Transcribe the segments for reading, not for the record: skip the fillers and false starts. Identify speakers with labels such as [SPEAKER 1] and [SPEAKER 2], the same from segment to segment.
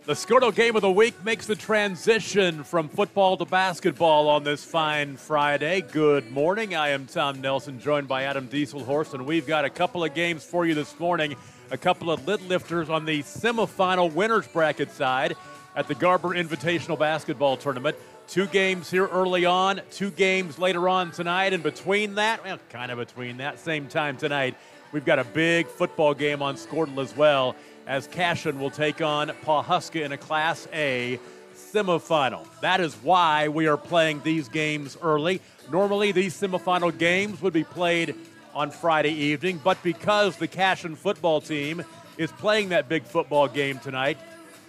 [SPEAKER 1] The Skordo game of the week makes the transition from football to basketball on this fine Friday. Good morning. I am Tom Nelson, joined by Adam Dieselhorst, and we've got a couple of games for you this morning. A couple of lid lifters on the semifinal winners bracket side at the Garber Invitational Basketball Tournament. 2 games here early on, 2 games later on tonight, and between that, well, kind of between that, same time tonight, we've got a big football game on Skordo as well, as Cashion will take on Pawhuska in a Class A semifinal. That is why we are playing these games early. Normally, these semifinal games would be played on Friday evening, but because the Cashion football team is playing that big football game tonight,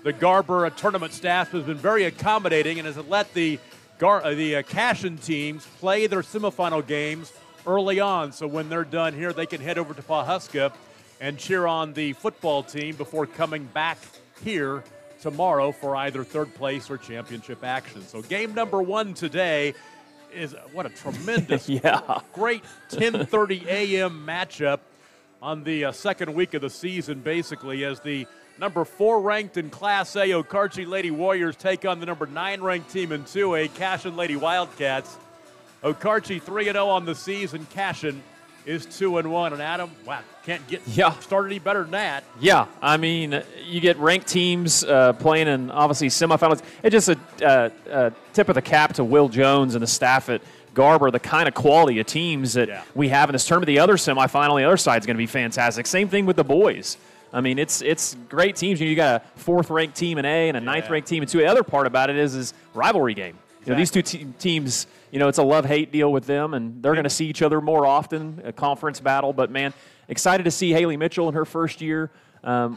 [SPEAKER 1] the Garber tournament staff has been very accommodating and has let the Cashion teams play their semifinal games early on. So when they're done here, they can head over to Pawhuska and cheer on the football team before coming back here tomorrow for either third place or championship action. So game number 1 today is what a tremendous, great 10:30 a.m. matchup on the second week of the season, basically, as the number 4 ranked in Class A Okarche Lady Warriors take on the number 9 ranked team in 2A, Cashion Lady Wildcats. Okarche 3-0 on the season. Cashion is 2-1, and Adam, wow, can't get started any better than that.
[SPEAKER 2] Yeah, I mean, you get ranked teams playing in obviously semifinals. It's just a tip of the cap to Will Jones and the staff at Garber, the kind of quality of teams that we have in this tournament. The other semifinal, the other side is going to be fantastic. Same thing with the boys. I mean, it's great teams. You got a 4th-ranked team in A and a 9th-ranked team in 2A. The other part about it is rivalry game. You know, these two teams, you know, it's a love-hate deal with them, and they're going to see each other more often, a conference battle. But, man, excited to see Haley Mitchell in her first year.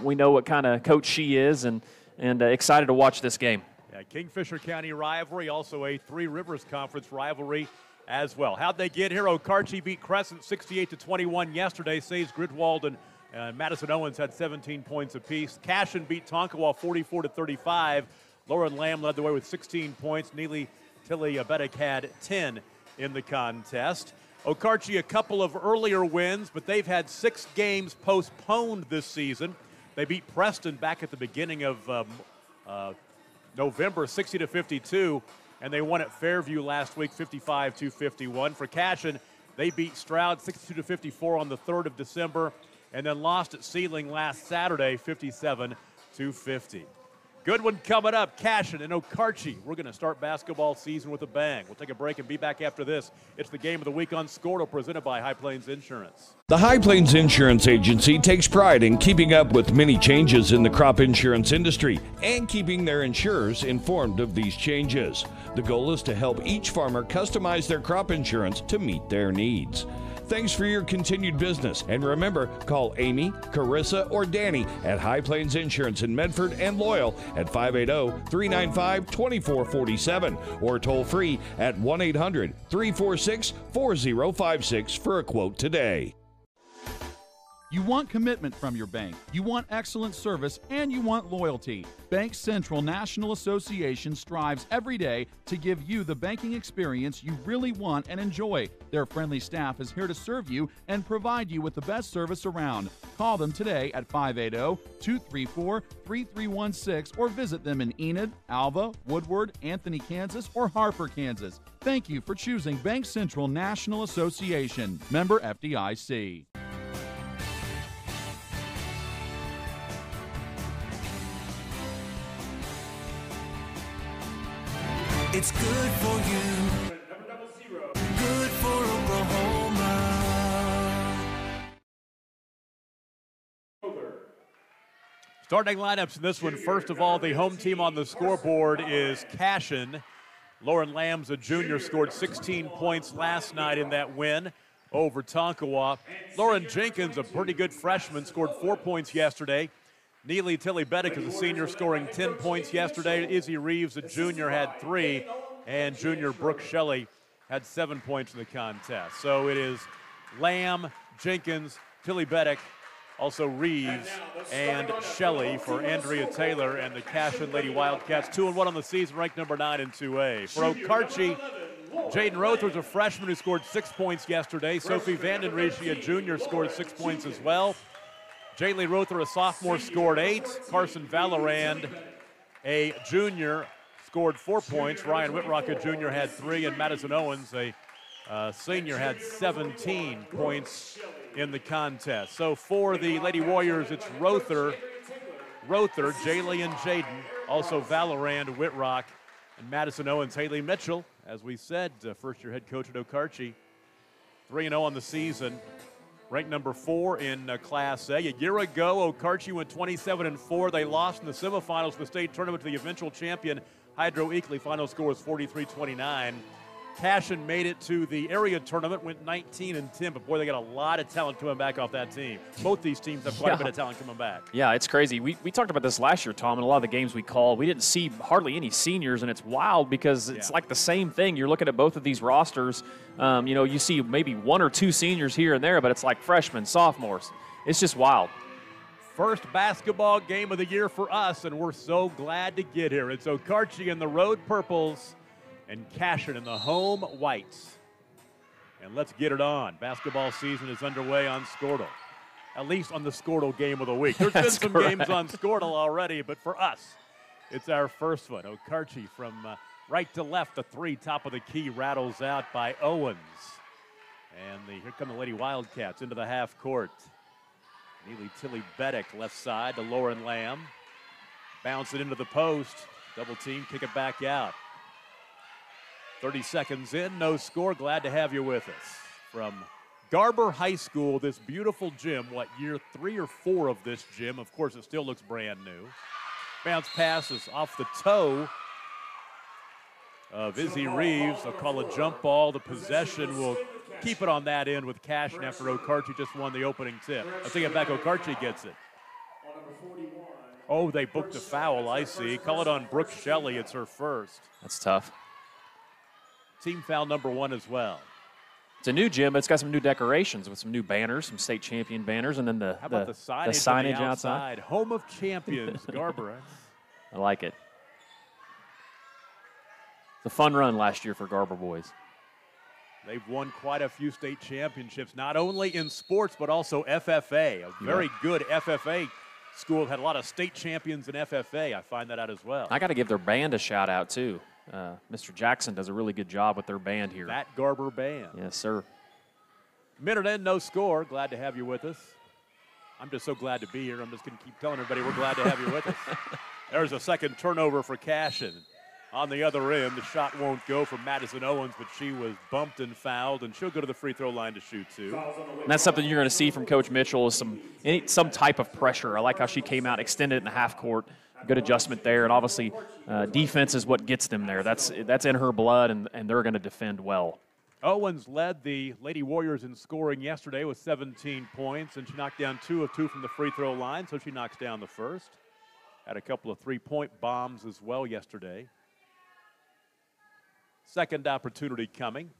[SPEAKER 2] We know what kind of coach she is, and excited to watch this game.
[SPEAKER 1] Yeah, Kingfisher County rivalry, also a Three Rivers Conference rivalry as well. How'd they get here? Okarche beat Crescent 68-21 yesterday. Sage Gridwald and Madison Owens had 17 points apiece. Cashion beat Tonkawa 44-35. Lauren Lamb led the way with 16 points. Neely Tilly Beddick had 10 in the contest. Okarche, a couple of earlier wins, but they've had 6 games postponed this season. They beat Preston back at the beginning of November, 60-52, and they won at Fairview last week, 55-51. For Cashion, they beat Stroud 62-54 on the 3rd of December, and then lost at Sealing last Saturday, 57-50. Good one coming up, Cashion and Okarche. We're going to start basketball season with a bang. We'll take a break and be back after this. It's the game of the week on Skordo, presented by High Plains Insurance.
[SPEAKER 3] The High Plains Insurance Agency takes pride in keeping up with many changes in the crop insurance industry and keeping their insurers informed of these changes. The goal is to help each farmer customize their crop insurance to meet their needs. Thanks for your continued business. And remember, call Amy, Carissa, or Danny at High Plains Insurance in Medford and Loyal at 580-395-2447 or toll free at 1-800-346-4056 for a quote today.
[SPEAKER 4] You want commitment from your bank, you want excellent service, and you want loyalty. Bank Central National Association strives every day to give you the banking experience you really want and enjoy. Their friendly staff is here to serve you and provide you with the best service around. Call them today at 580-234-3316 or visit them in Enid, Alva, Woodward, Anthony, Kansas, or Harper, Kansas. Thank you for choosing Bank Central National Association. Member FDIC.
[SPEAKER 5] It's good for you. Good for Oklahoma.
[SPEAKER 1] Starting lineups in this one. First of all, the home team on the scoreboard is Cashion. Lauren Lamb's a junior, scored 16 points last night in that win over Tonkawa. Lauren Jenkins, a pretty good freshman, scored 4 points yesterday. Neely Tilly Beddick is a senior, scoring 10 points yesterday. Izzy Reeves, a junior, had 3. And junior Brooke Shelley had 7 points in the contest. So it is Lamb, Jenkins, Tilly Beddick, also Reeves, and Shelley for Andrea Taylor and the Cashion Lady Wildcats. 2-1 on the season, ranked number 9 in 2A. For Okarche, Jaden Rother's a freshman who scored 6 points yesterday. Sophie Vandenriesche, a junior, scored 6 points as well. Jaylee Rother, a sophomore, scored 8. Carson Valorand a junior, scored 4 points. Ryan Whitrock, a junior, had 3, and Madison Owens, a senior, had 17 points in the contest. So for the Lady Warriors, it's Rother, Jaylee and Jaden, also Valorand, Whitrock, and Madison Owens, Haley Mitchell. As we said, first-year head coach at Okarche, 3-0 on the season, ranked number 4 in Class A. A year ago, Okarche went 27-4. They lost in the semifinals of the state tournament to the eventual champion, Hydro Eakley. Final score was 43-29. Cashion made it to the area tournament, went 19-10, but boy, they got a lot of talent coming back off that team. Both these teams have quite a bit of talent coming back.
[SPEAKER 2] Yeah, it's crazy. We talked about this last year, Tom, in a lot of the games we called. We didn't see hardly any seniors, and it's wild because it's like the same thing. You're looking at both of these rosters. You see maybe 1 or 2 seniors here and there, but it's like freshmen, sophomores. It's just wild.
[SPEAKER 1] First basketball game of the year for us, and we're so glad to get here. It's Okarche in the road purples and Cashion in the home whites. And let's get it on. Basketball season is underway on Squirtle, at least on the Squirtle game of the week. There's been some games on Squirtle already, but for us, it's our first one. Okarche from right to left, the 3, top of the key, rattles out by Owens. And here come the Lady Wildcats into the half court. Neely Tilly Beddick left side to Lauren Lamb. Bounce it into the post. Double team, kick it back out. 30 seconds in, no score. Glad to have you with us. From Garber High School, this beautiful gym, year 3 or 4 of this gym? Of course, it still looks brand new. Bounce pass is off the toe of Izzy Reeves. They'll call a jump ball. The possession will keep it on that end with Cashion after Okarche just won the opening tip. I think it back, Okarche gets it. Oh, they booked a foul, I see. Call it on Brooke Shelley. It's her first.
[SPEAKER 2] That's tough.
[SPEAKER 1] Team foul number 1 as well.
[SPEAKER 2] It's a new gym, but it's got some new decorations with some new banners, some state champion banners, and then the signage outside.
[SPEAKER 1] Home of champions, Garber.
[SPEAKER 2] I like it. It's a fun run last year for Garber boys.
[SPEAKER 1] They've won quite a few state championships, not only in sports, but also FFA. A very good FFA school. Had a lot of state champions in FFA. I find that out as well.
[SPEAKER 2] I got to give their band a shout out, too. Mr. Jackson does a really good job with their band here.
[SPEAKER 1] That Garber band.
[SPEAKER 2] Yes, sir.
[SPEAKER 1] Minute in, no score. Glad to have you with us. I'm just so glad to be here. I'm just going to keep telling everybody we're glad to have you with us. There's a second turnover for Cashion. On the other end, the shot won't go from Madison Owens, but she was bumped and fouled, and she'll go to the free throw line to shoot 2.
[SPEAKER 2] And that's something you're going to see from Coach Mitchell is some type of pressure. I like how she came out, extended in the half court. Good adjustment there, and obviously defense is what gets them there. That's in her blood, and they're going to defend well.
[SPEAKER 1] Owens led the Lady Warriors in scoring yesterday with 17 points, and she knocked down 2 of 2 from the free throw line, so she knocks down the first. Had a couple of three-point bombs as well yesterday. Second opportunity coming.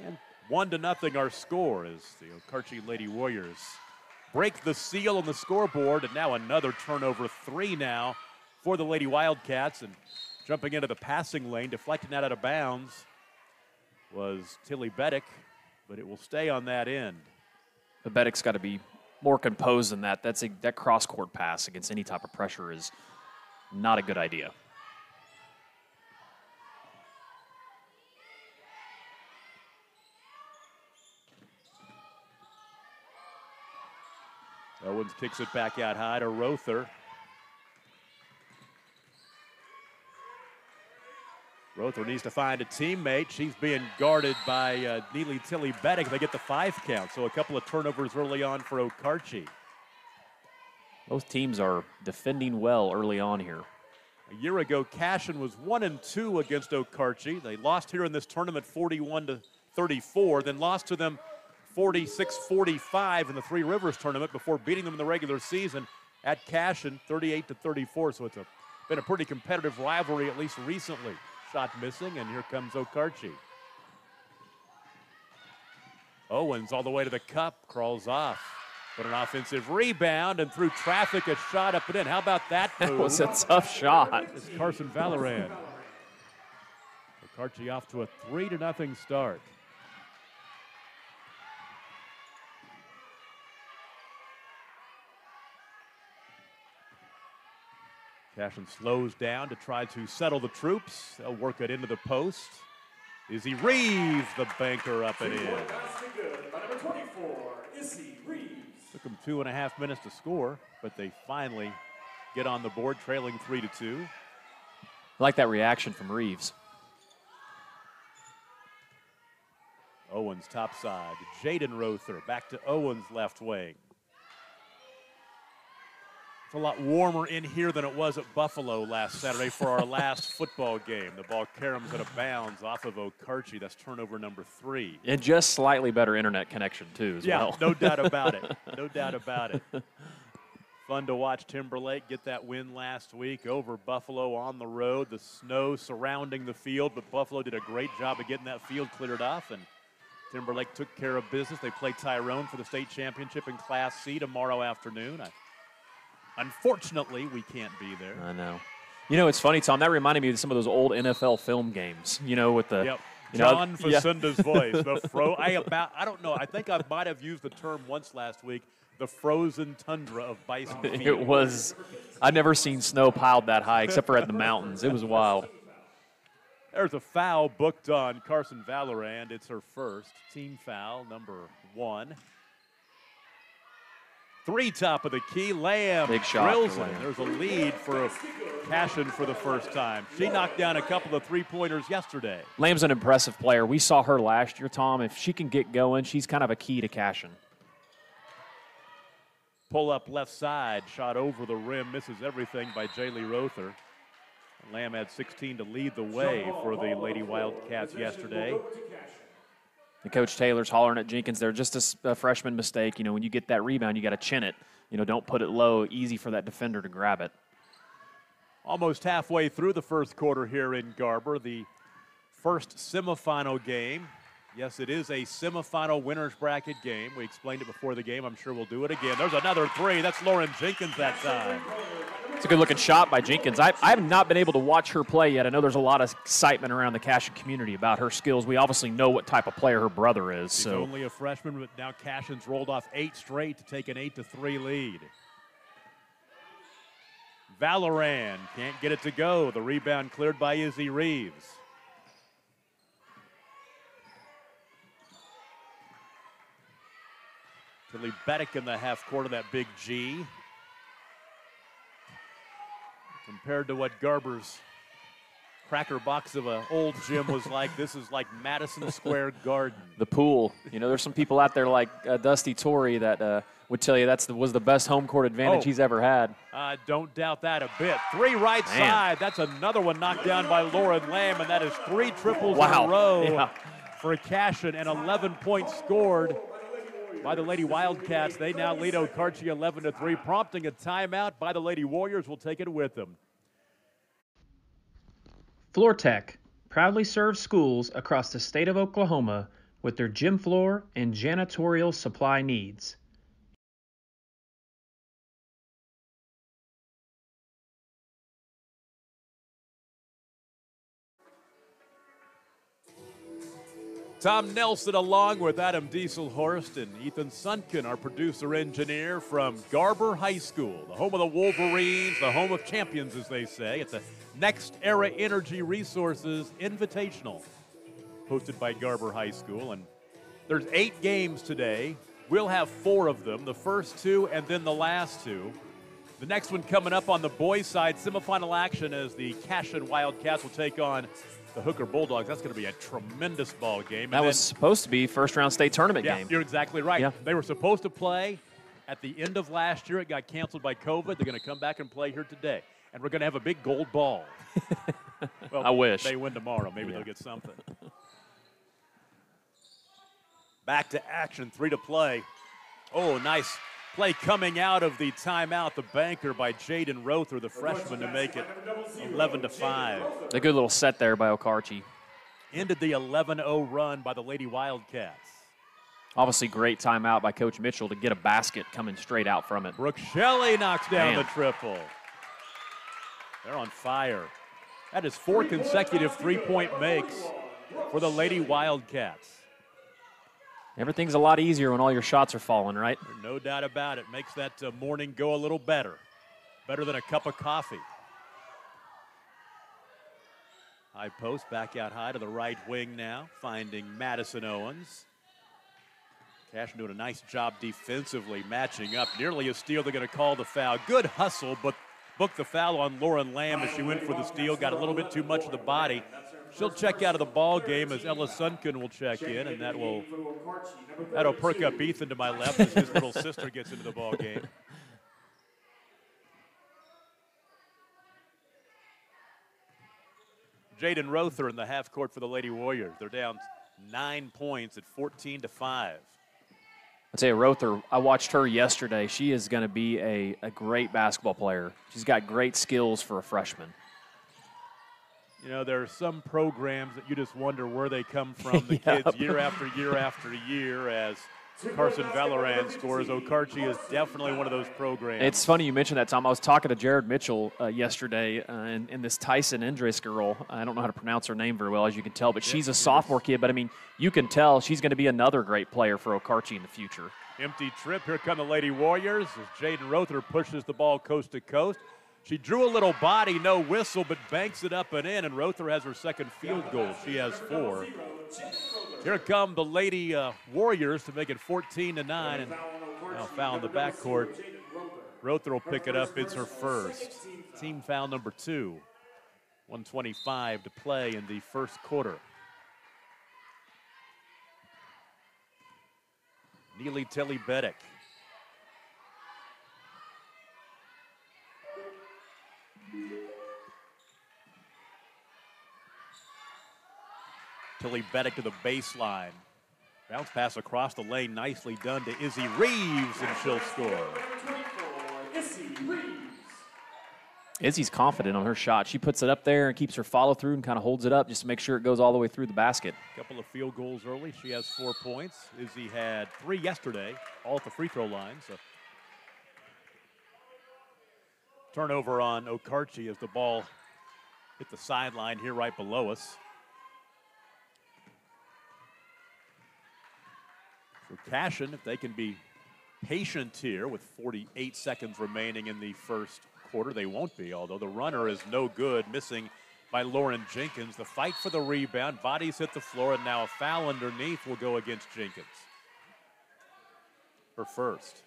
[SPEAKER 1] And 1-0 our score as the Okarche Lady Warriors break the seal on the scoreboard, and now another turnover, 3 now for the Lady Wildcats. And jumping into the passing lane, deflecting that out of bounds was Tilly Beddick, but it will stay on that end.
[SPEAKER 2] But Beddick's got to be more composed than that. That cross-court pass against any type of pressure is not a good idea.
[SPEAKER 1] Owens kicks it back out high to Rother. Rother needs to find a teammate. She's being guarded by Neely Tilly Beddick. They get the 5 count, so a couple of turnovers early on for Okarche.
[SPEAKER 2] Both teams are defending well early on here.
[SPEAKER 1] A year ago, Cashion was 1-2 against Okarche. They lost here in this tournament 41-34, then lost to them 46-45 in the Three Rivers tournament before beating them in the regular season at Cashion 38-34. So it's been a pretty competitive rivalry, at least recently. Shot missing, and here comes Okarche. Owens all the way to the cup, crawls off. But an offensive rebound, and through traffic, a shot up and in. How about that move?
[SPEAKER 2] That was a tough shot.
[SPEAKER 1] It's Carson Valorand. Okarche off to a 3-0 start. Cashion slows down to try to settle the troops. They'll work it into the post. Izzy Reeves, the banker, up and in.
[SPEAKER 6] Number 24, Izzy Reeves.
[SPEAKER 1] Took them 2.5 minutes to score, but they finally get on the board, trailing 3-2.
[SPEAKER 2] I like that reaction from Reeves.
[SPEAKER 1] Owens top side. Jaden Rother back to Owens left wing. It's a lot warmer in here than it was at Buffalo last Saturday for our last football game. The ball caroms out of bounds off of Okarche. That's turnover number 3.
[SPEAKER 2] And just slightly better internet connection, too, as well.
[SPEAKER 1] Yeah, no doubt about it. No doubt about it. Fun to watch Timberlake get that win last week over Buffalo on the road. The snow surrounding the field, but Buffalo did a great job of getting that field cleared off, and Timberlake took care of business. They play Tyrone for the state championship in Class C tomorrow afternoon. Unfortunately, we can't be there.
[SPEAKER 2] I know. You know, it's funny, Tom. That reminded me of some of those old NFL film games. You know, with the
[SPEAKER 1] yep. John Facinda's voice. The I don't know. I think I might have used the term once last week. The frozen tundra of Bison Field.
[SPEAKER 2] It was. I'd never seen snow piled that high, except for at the mountains. It was wild.
[SPEAKER 1] There's a foul booked on Carson Valorand. It's her first team foul, number 1. 3 top of the key. Lamb
[SPEAKER 2] big shot
[SPEAKER 1] drills
[SPEAKER 2] for
[SPEAKER 1] it.
[SPEAKER 2] Lamb.
[SPEAKER 1] There's a lead for Cashion for the first time. She knocked down a couple of 3-pointers yesterday.
[SPEAKER 2] Lamb's an impressive player. We saw her last year, Tom. If she can get going, she's kind of a key to Cashion.
[SPEAKER 1] Pull up left side, shot over the rim, misses everything by Jaylee Rother. Lamb had 16 to lead the way for the Lady Wildcats yesterday.
[SPEAKER 2] And Coach Taylor's hollering at Jenkins there, just a freshman mistake. You know, when you get that rebound, you got to chin it. You know, don't put it low, easy for that defender to grab it.
[SPEAKER 1] Almost halfway through the first quarter here in Garber, the first semifinal game. Yes, it is a semifinal winner's bracket game. We explained it before the game. I'm sure we'll do it again. There's another 3. That's Lauren Jenkins that time.
[SPEAKER 2] It's a good-looking shot by Jenkins. I have not been able to watch her play yet. I know there's a lot of excitement around the Cashion community about her skills. We obviously know what type of player her brother is.
[SPEAKER 1] She's only a freshman, but now Cashion's rolled off 8 straight to take an 8-3 lead. Valorand can't get it to go. The rebound cleared by Izzy Reeves. Tilly Beddick in the half court of that big G. Compared to what Garber's cracker box of an old gym was like, this is like Madison Square Garden.
[SPEAKER 2] The pool. You know, there's some people out there like Dusty Torrey that would tell you was the best home court advantage he's ever had.
[SPEAKER 1] Don't doubt that a bit. 3 right side. That's another one knocked down by Lauren Lamb, and that is 3 triples in a row for Cashion, and 11 points scored by the Lady Wildcats. They now lead Okarche 11-3, prompting a timeout by the Lady Warriors. Will take it with them.
[SPEAKER 7] Floor Tech proudly serves schools across the state of Oklahoma with their gym floor and janitorial supply needs.
[SPEAKER 1] Tom Nelson along with Adam Dieselhorst and Ethan Sunken, our producer-engineer from Garber High School, the home of the Wolverines, the home of champions, as they say. It's a Next Era Energy Resources Invitational, hosted by Garber High School. And there's 8 games today. We'll have 4 of them, the first 2 and then the last 2. The next one coming up on the boys' side, semifinal action as the Cashion Wildcats will take on the Hooker Bulldogs. That's going to be a tremendous ball game.
[SPEAKER 2] That was supposed to be first-round state tournament game.
[SPEAKER 1] You're exactly right.
[SPEAKER 2] Yeah.
[SPEAKER 1] They were supposed to play at the end of last year. It got canceled by COVID. They're going to come back and play here today. And we're going to have a big gold ball. Well,
[SPEAKER 2] I wish.
[SPEAKER 1] They win tomorrow. Maybe they'll get something. Back to action, 3 to play. Oh, nice play coming out of the timeout. The banker by Jaden Rother, the freshman, to make it 11-5.
[SPEAKER 2] A good little set there by Okarche.
[SPEAKER 1] Ended the 11-0 run by the Lady Wildcats.
[SPEAKER 2] Obviously, great timeout by Coach Mitchell to get a basket coming straight out from it.
[SPEAKER 1] Brooke Shelley knocks down
[SPEAKER 2] Man.
[SPEAKER 1] the triple. They're on fire. That is 4 consecutive 3-point makes for the Lady Wildcats.
[SPEAKER 2] Everything's a lot easier when all your shots are falling, right?
[SPEAKER 1] No doubt about it. Makes that morning go a little better. Better than a cup of coffee. High post, back out high to the right wing now, finding Madison Owens. Cashion doing a nice job defensively, matching up. Nearly a steal. They're going to call the foul. Good hustle, but booked the foul on Lauren Lamb as she went for the steal. Got a little bit too much of the body. She'll check out of the ball game as Ella Sunken will check in, and that'll perk up Ethan to my left as his little sister gets into the ball game. Jaden Rother in the half court for the Lady Warriors. They're down 9 points at 14-5.
[SPEAKER 2] I'll tell you, Rother, I watched her yesterday. She is going to be a great basketball player. She's got great skills for a freshman.
[SPEAKER 1] You know, there are some programs that you just wonder where they come from, the kids year after year after year as Carson Valorant scores. Okarche is definitely one of those programs.
[SPEAKER 2] It's funny you mentioned that, Tom. I was talking to Jared Mitchell yesterday in this Tyson Indris girl. I don't know how to pronounce her name very well, as you can tell, but she's a sophomore kid. But, I mean, you can tell she's going to be another great player for Okarche in the future.
[SPEAKER 1] Empty trip. Here come the Lady Warriors as Jaden Rother pushes the ball coast to coast. She drew a little body, no whistle, but banks it up and in, and Rother has her second field goal. She has 4. Here come the Lady Warriors to make it 14-9, and now foul in the backcourt. Rother will pick it up. It's her first. Team foul number 2. 1:25 to play in the first quarter. Neely Tilly-Beddick. Tilly-Beddick to the baseline. Bounce pass across the lane, nicely done to Izzy Reeves, and she'll score.
[SPEAKER 2] Izzy's confident on her shot. She puts it up there and keeps her follow through and kind of holds it up just to make sure it goes all the way through the basket.
[SPEAKER 1] A couple of field goals early. She has 4 points. Izzy had 3 yesterday, all at the free throw line. So turnover on Okarche as the ball hit the sideline here right below us. For Cashion, if they can be patient here with 48 seconds remaining in the first quarter, they won't be, although the runner is no good, missing by Lauren Jenkins. The fight for the rebound, bodies hit the floor, and now a foul underneath will go against Jenkins. Her first.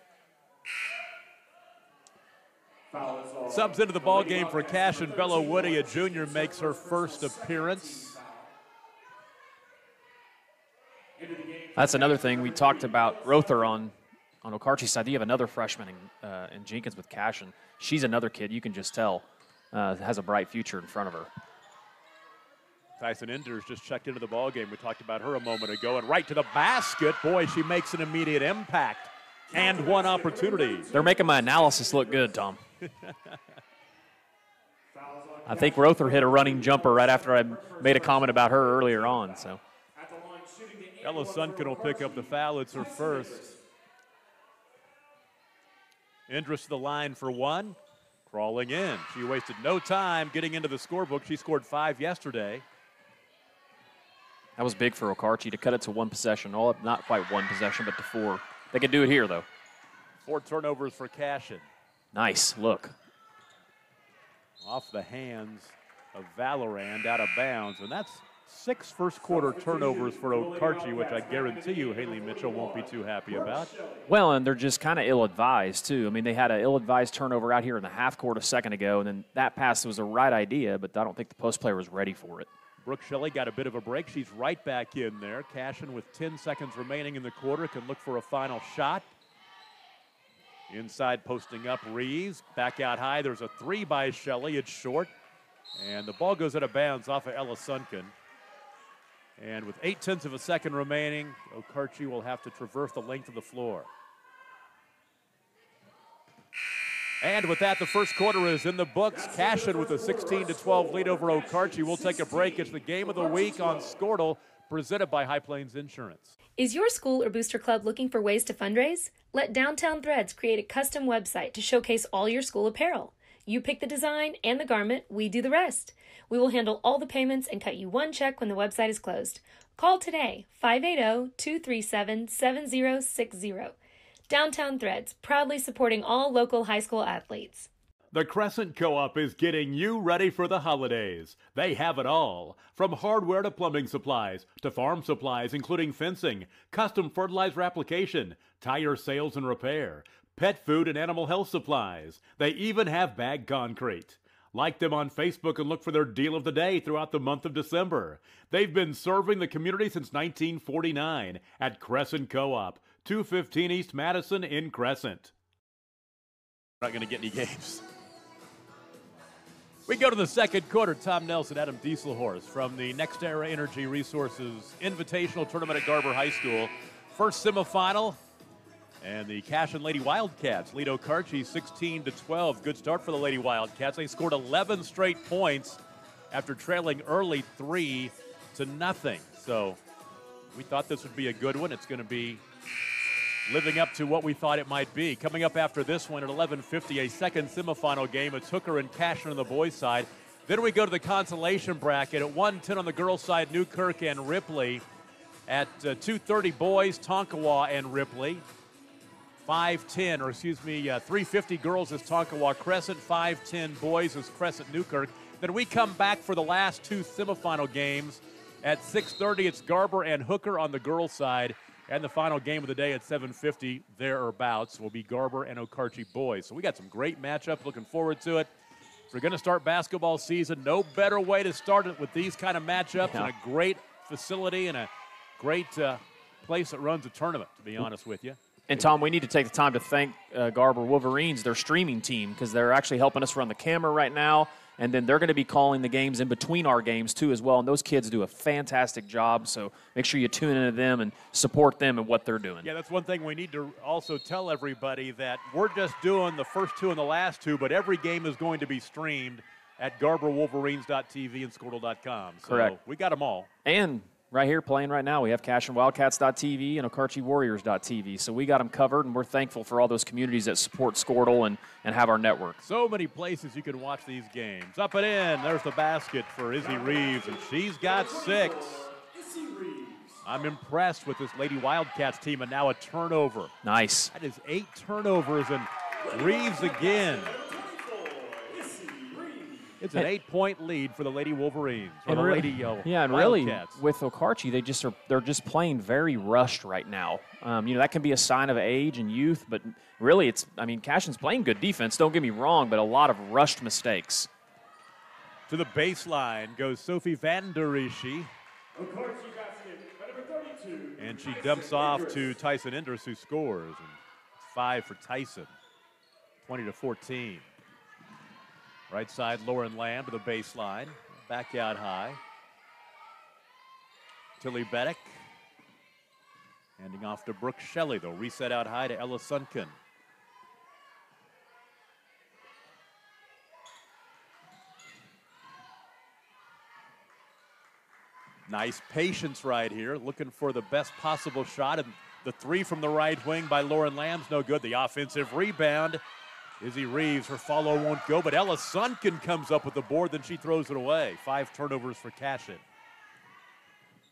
[SPEAKER 1] Subs into the ball game for Cashion. Bella Woody, a junior, makes her first appearance.
[SPEAKER 2] That's another thing we talked about. Rother on Okarche's side. You have another freshman in Jenkins with Cashion. She's another kid, you can just tell, has a bright future in front of her.
[SPEAKER 1] Tyson Inders just checked into the ball game. We talked about her a moment ago, and right to the basket. Boy, she makes an immediate impact and one opportunity.
[SPEAKER 2] They're making my analysis look good, Tom. I think Rother hit a running jumper right after I made a comment about her earlier on. So
[SPEAKER 1] Ella Sunken will pick up the foul. It's her first. Indris to the line for one. Crawling in. She wasted no time getting into the scorebook. She scored 5 yesterday.
[SPEAKER 2] That was big for Okarche to cut it to 1 possession. Not quite 1 possession, but to 4. They can do it here, though.
[SPEAKER 1] 4 turnovers for Cashion.
[SPEAKER 2] Nice look.
[SPEAKER 1] Off the hands of Valorand, out of bounds. And that's 6 first-quarter turnovers for Okarche, which I guarantee you Haley Mitchell won't be too happy about.
[SPEAKER 2] Well, and they're just kind of ill-advised, too. I mean, they had an ill-advised turnover out here in the half court a second ago, and then that pass was the right idea, but I don't think the post player was ready for it.
[SPEAKER 1] Brooke Shelley got a bit of a break. She's right back in there. Cashion, with 10 seconds remaining in the quarter, can look for a final shot. Inside posting up Reeves. Back out high. There's a 3 by Shelley. It's short. And the ball goes out of bounds off of Ella Sunken. And with 0.8 of a second remaining, Okarche will have to traverse the length of the floor. And with that, the first quarter is in the books. Cashion with a 16-12 lead over Okarche. We'll take a break. It's the game of the week on Skortle, presented by High Plains Insurance.
[SPEAKER 8] Is your school or booster club looking for ways to fundraise? Let Downtown Threads create a custom website to showcase all your school apparel. You pick the design and the garment, we do the rest. We will handle all the payments and cut you one check when the website is closed. Call today, 580-237-7060. Downtown Threads, proudly supporting all local high school athletes.
[SPEAKER 1] The Crescent Co-op is getting you ready for the holidays. They have it all, from hardware to plumbing supplies, to farm supplies including fencing, custom fertilizer application, tire sales and repair, pet food and animal health supplies. They even have bagged concrete. Like them on Facebook and look for their deal of the day throughout the month of December. They've been serving the community since 1949 at Crescent Co-op, 215 East Madison in Crescent. Not going to get any games. We go to the second quarter. Tom Nelson, Adam Dieselhorst from the Next Era Energy Resources Invitational Tournament at Garber High School. First semifinal, and the Cashion Lady Wildcats lead Okarche 16-12. Good start for the Lady Wildcats. They scored 11 straight points after trailing early 3-0. So we thought this would be a good one. It's going to be living up to what we thought it might be. Coming up after this one at 11:50, a second semifinal game. It's Hooker and Cashion on the boys' side. Then we go to the consolation bracket. At 1:10 on the girls' side, Newkirk and Ripley. At 2:30, boys, Tonkawa and Ripley. 3:50 girls is Tonkawa Crescent. 5:10 boys is Crescent Newkirk. Then we come back for the last two semifinal games. At 6:30, it's Garber and Hooker on the girls' side. And the final game of the day at 7:50, thereabouts, will be Garber and Okarche boys. So we got some great matchups. Looking forward to it. If we're going to start basketball season, no better way to start it with these kind of matchups and a great facility and a great place that runs a tournament, to be honest with you.
[SPEAKER 2] And, Tom, we need to take the time to thank Garber Wolverines, their streaming team, because they're actually helping us run the camera right now. And then they're going to be calling the games in between our games, too, as well. And those kids do a fantastic job. So make sure you tune into them and support them and what they're doing.
[SPEAKER 1] Yeah, that's one thing we need to also tell everybody, that we're just doing the first two and the last two, but every game is going to be streamed at GarberWolverines.tv and Squirtle.com. So
[SPEAKER 2] correct.
[SPEAKER 1] We got them all.
[SPEAKER 2] And right here playing right now, we have CashionWildcats.tv and OkarcheWarriors.tv. So we got them covered, and we're thankful for all those communities that support Squirtle and have our network.
[SPEAKER 1] So many places you can watch these games. Up and in. There's the basket for Izzy Reeves, and she's got 6. I'm impressed with this Lady Wildcats team, and now a turnover.
[SPEAKER 2] Nice.
[SPEAKER 1] That is 8 turnovers, and Reeves again. It's an 8-point lead for the Lady Wolverines. Or the Lady
[SPEAKER 2] really,
[SPEAKER 1] Wildcats.
[SPEAKER 2] with Okarche, they're just playing very rushed right now. That can be a sign of age and youth, but really, Cashion's playing good defense. Don't get me wrong, but a lot of rushed mistakes.
[SPEAKER 1] To the baseline goes Sophie Van Der Rishi. And she dumps off to Tyson Enders, who scores. And it's 5 for Tyson, 20-14. Right side, Lauren Lamb to the baseline. Back out high. Tilly Beddick. Handing off to Brooke Shelley. They'll reset out high to Ella Sunken. Nice patience right here. Looking for the best possible shot. And the 3 from the right wing by Lauren Lamb's no good. The offensive rebound. Izzy Reeves, her follow won't go, but Ella Sunken comes up with the board, then she throws it away. 5 turnovers for Cashion.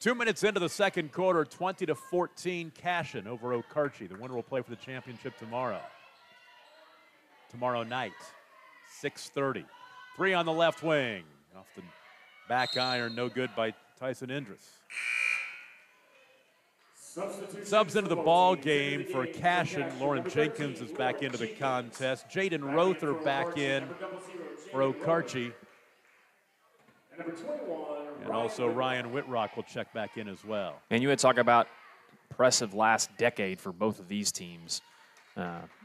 [SPEAKER 1] 2 minutes into the second quarter, 20-14 Cashion over Okarche. The winner will play for the championship tomorrow night, 6:30. 3 on the left wing. Off the back iron, no good by Tyson Endres. Subs into the ball game for Cashion. Lauren Jenkins is back into the contest. Jaden Rother back in for Okarche. And also Ryan Whitrock will check back in as well.
[SPEAKER 2] And you had talk about impressive last decade for both of these teams,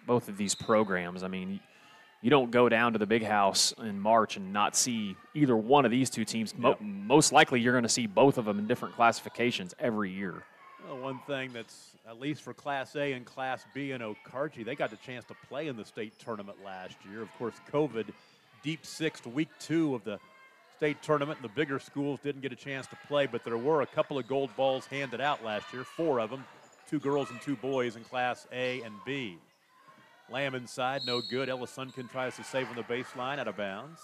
[SPEAKER 2] both of these programs. You don't go down to the big house in March and not see either one of these two teams. Yep. Most likely you're going to see both of them in different classifications every year.
[SPEAKER 1] Well, one thing that's, at least for Class A and Class B in Okarche, they got the chance to play in the state tournament last year. Of course, COVID deep sixed week 2 of the state tournament, and the bigger schools didn't get a chance to play, but there were a couple of gold balls handed out last year, 4 of them, 2 girls and 2 boys in Class A and B. Lamb inside, no good. Ella Sunken tries to save on the baseline, out of bounds.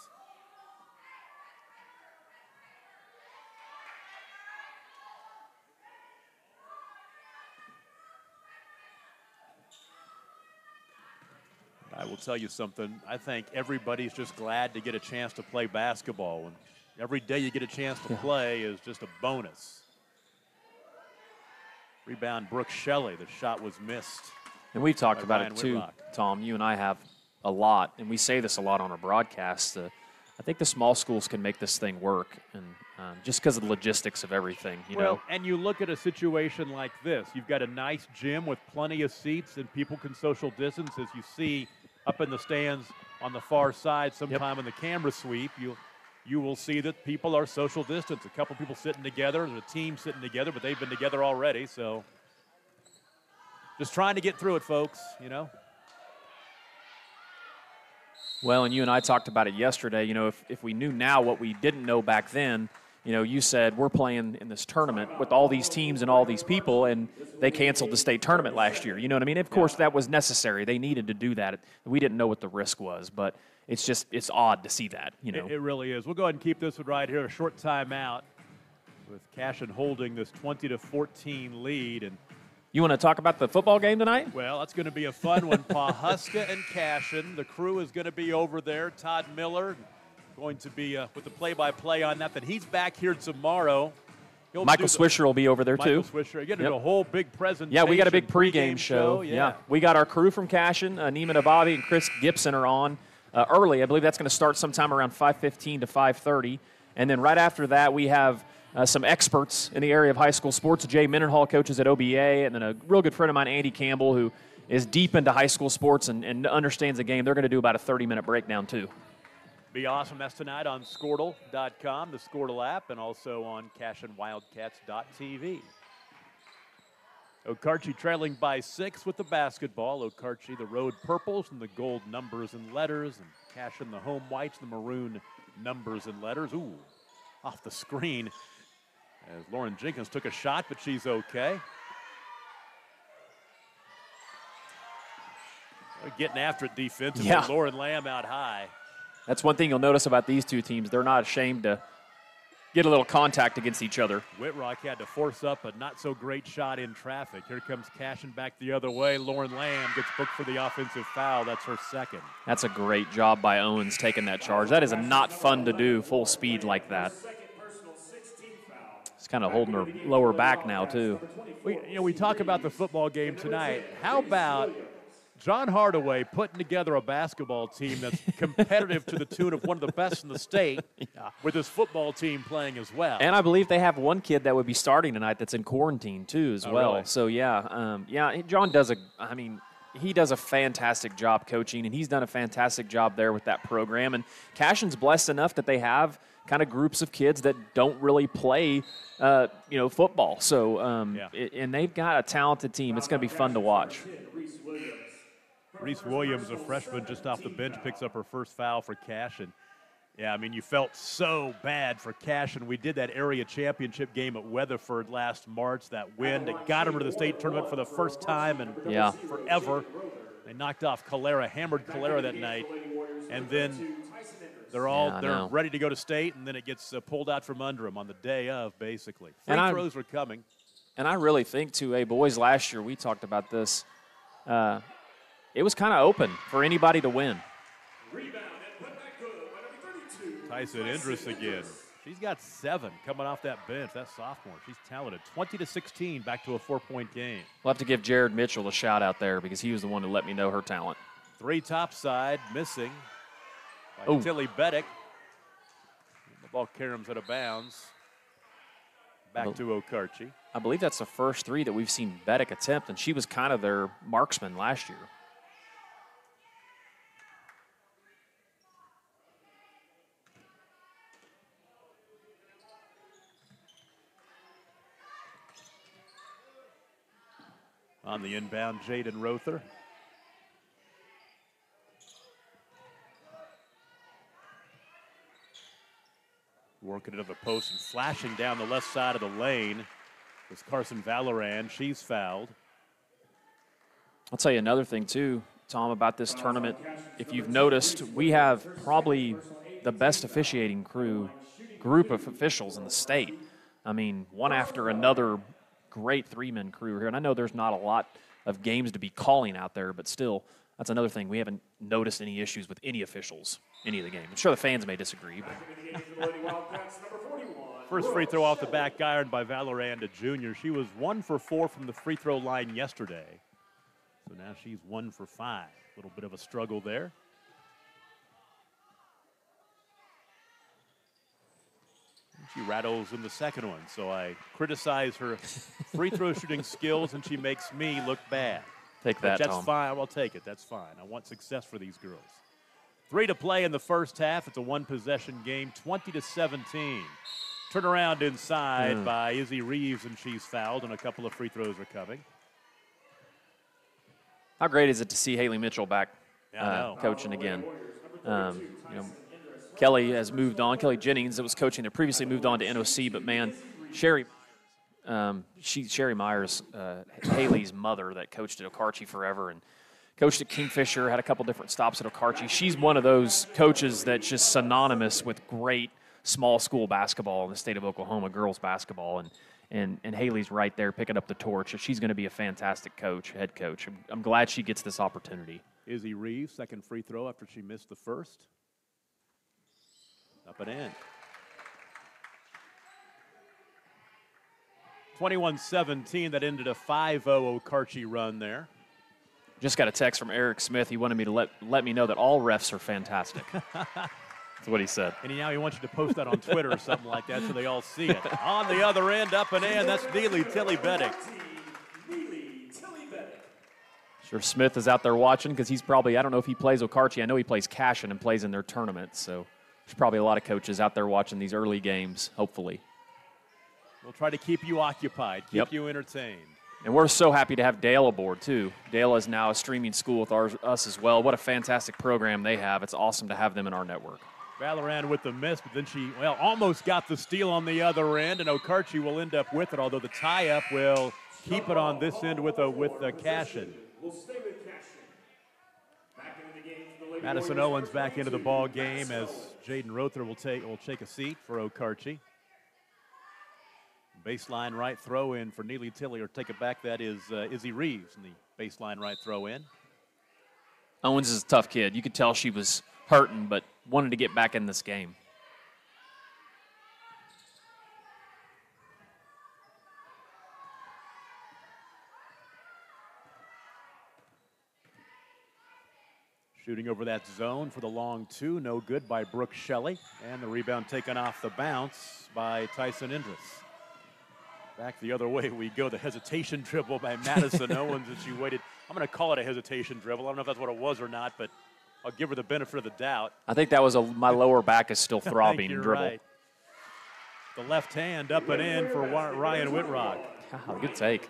[SPEAKER 1] I will tell you something. I think everybody's just glad to get a chance to play basketball. And every day you get a chance to play is just a bonus. Rebound, Brooke Shelley. The shot was missed.
[SPEAKER 2] And we've talked about it too,
[SPEAKER 1] Whitlock.
[SPEAKER 2] Tom. You and I have a lot, and we say this a lot on our broadcast. I think the small schools can make this thing work, and just because of the logistics of everything, you know.
[SPEAKER 1] And you look at a situation like this. You've got a nice gym with plenty of seats, and people can social distance. As you see up in the stands on the far side sometime in the camera sweep, you will see that people are social distance. A couple people sitting together, and a team sitting together, but they've been together already. So just trying to get through it, folks, you know.
[SPEAKER 2] Well, and you and I talked about it yesterday. You know, if we knew now what we didn't know back then, you know, you said we're playing in this tournament with all these teams and all these people, and they canceled the state tournament last year. You know what I mean? Of course, that was necessary. They needed to do that. We didn't know what the risk was, but it's odd to see that, you know.
[SPEAKER 1] It really is. We'll go ahead and keep this one right here. A short timeout with Cashion holding this 20-14 lead. And
[SPEAKER 2] you want to talk about the football game tonight?
[SPEAKER 1] well, that's going to be a fun one. Pawhuska and Cashion. The crew is going to be over there. Todd Miller going to be with the play-by-play on that. Then he's back here tomorrow.
[SPEAKER 2] Michael Swisher will be over there too.
[SPEAKER 1] Michael Swisher. Again, a whole big presentation.
[SPEAKER 2] Yeah, we got a big pregame show.
[SPEAKER 1] Yeah.
[SPEAKER 2] We got our crew from Cashion. Neiman Ababi and Chris Gibson are on early. I believe that's going to start sometime around 5:15 to 5:30. And then right after that, we have some experts in the area of high school sports. Jay Mendenhall coaches at OBA, and then a real good friend of mine, Andy Campbell, who is deep into high school sports and understands the game. They're going to do about a 30-minute breakdown too.
[SPEAKER 1] Be awesome. That's tonight on Squirtle.com, the Squirtle app, and also on CashionWildcats.tv. Okarche trailing by 6 with the basketball. Okarche, the road purples and the gold numbers and letters, and Cashion, the home whites, the maroon numbers and letters. Ooh, off the screen as Lauren Jenkins took a shot, but she's okay. Getting after it defensively.
[SPEAKER 2] Yeah.
[SPEAKER 1] Lauren Lamb out high.
[SPEAKER 2] That's one thing you'll notice about these two teams. They're not ashamed to get a little contact against each other.
[SPEAKER 1] Whitrock had to force up a not-so-great shot in traffic. Here comes Cashion back the other way. Lauren Lamb gets booked for the offensive foul. That's her second.
[SPEAKER 2] That's a great job by Owens taking that charge. That is not fun to do full speed like that. It's kind of holding her lower back now, too.
[SPEAKER 1] We talk about the football game tonight. How about John Hardaway putting together a basketball team that's competitive to the tune of one of the best in the state with his football team playing as well.
[SPEAKER 2] And I believe they have one kid that would be starting tonight that's in quarantine too as well.
[SPEAKER 1] Really?
[SPEAKER 2] So, John does he does a fantastic job coaching, and he's done a fantastic job there with that program. And Cashion's blessed enough that they have kind of groups of kids that don't really play, football. So, and they've got a talented team. It's going to be fun to watch.
[SPEAKER 1] Reese Williams, a freshman just off the bench, picks up her first foul for Cashion. Yeah, I mean, you felt so bad for Cashion. We did that area championship game at Weatherford last March, that win that got them to the state tournament for the first time in forever. They knocked off Calera, hammered Calera that night, and then they're ready to go to state, and then it gets pulled out from under them on the day of, basically. Free throws were coming.
[SPEAKER 2] And I really think, too, boys, last year we talked about this. It was kind of open for anybody to win.
[SPEAKER 1] Tyson Indris again. She's got 7 coming off that bench. That sophomore, she's talented. 20-16, back to a 4-point game.
[SPEAKER 2] We'll have to give Jared Mitchell a shout out there because he was the one who let me know her talent.
[SPEAKER 1] 3 topside, missing by Tilly Beddick. The ball caroms out of bounds. Back to Okarche.
[SPEAKER 2] I believe that's the first 3 that we've seen Beddick attempt, and she was kind of their marksman last year.
[SPEAKER 1] On the inbound, Jaden Rother. Working into the post and flashing down the left side of the lane was Carson Valoran. She's fouled.
[SPEAKER 2] I'll tell you another thing, too, Tom, about this tournament. If you've noticed, we have probably the best officiating group of officials in the state. I mean, one after another. Great 3-man crew here, and I know there's not a lot of games to be calling out there, but still, That's another thing. We haven't noticed any issues with any officials, any of the game. I'm sure the fans may disagree. But.
[SPEAKER 1] First free throw off the back iron by Valoranda Jr. She was 1 for 4 from the free throw line yesterday. So now she's 1 for 5. A little bit of a struggle there. She rattles in the second one, so I criticize her free throw shooting skills, and she makes me look bad.
[SPEAKER 2] Take that,
[SPEAKER 1] That's
[SPEAKER 2] Tom.
[SPEAKER 1] fine. I'll take it. That's fine. I want success for these girls. 3 to play in the first half. It's a one-possession game, 20-17. Turnaround inside by Izzy Reeves, and she's fouled, and a couple of free throws are coming.
[SPEAKER 2] How great is it to see Haley Mitchell back coaching again? Kelly has moved on. Kelly Jennings, that was coaching there previously, moved on to NOC. But, man, Sherry Myers, Haley's mother that coached at Okarche forever and coached at Kingfisher, had a couple different stops at Okarche. She's one of those coaches that's just synonymous with great small school basketball in the state of Oklahoma, girls basketball. And Haley's right there picking up the torch. She's going to be a fantastic coach, head coach. I'm glad she gets this opportunity.
[SPEAKER 1] Izzy Reeves, second free throw after she missed the first. Up and in. 21-17, that ended a 5-0 Okarche run there.
[SPEAKER 2] Just got a text from Eric Smith. He wanted me to let me know that all refs are fantastic. That's what he said.
[SPEAKER 1] And now he wants you to post that on Twitter or something like that so they all see it. On the other end, up and in, that's Neely Tilly-Beddick.
[SPEAKER 2] Sure, Smith is out there watching because he's probably, I don't know if he plays Okarche. I know he plays Cashion and plays in their tournament. So there's probably a lot of coaches out there watching these early games, hopefully.
[SPEAKER 1] We'll try to keep you occupied, keep you entertained.
[SPEAKER 2] And we're so happy to have Dale aboard, too. Dale is now a streaming school with us as well. What a fantastic program they have. It's awesome to have them in our network.
[SPEAKER 1] Valoran with the miss, but then she, almost got the steal on the other end, and Okarche will end up with it, although the tie-up will keep it on this end with the Cashion. Madison Owens back into the ball game as Jaden Rother will take a seat for Okarche. Baseline right throw in for Neely Tilly, or take it back. That is Izzy Reeves in the baseline right throw in.
[SPEAKER 2] Owens is a tough kid. You could tell she was hurting, but wanted to get back in this game.
[SPEAKER 1] Shooting over that zone for the long two, no good by Brooke Shelley. And the rebound taken off the bounce by Tyson Indris. Back the other way we go. The hesitation dribble by Madison Owens as she waited. I'm going to call it a hesitation dribble. I don't know if that's what it was or not, but I'll give her the benefit of the doubt.
[SPEAKER 2] I think that was my lower back is still throbbing
[SPEAKER 1] You're
[SPEAKER 2] dribble.
[SPEAKER 1] Right. The left hand up and in for Ryan Whitrock.
[SPEAKER 2] Oh, good take.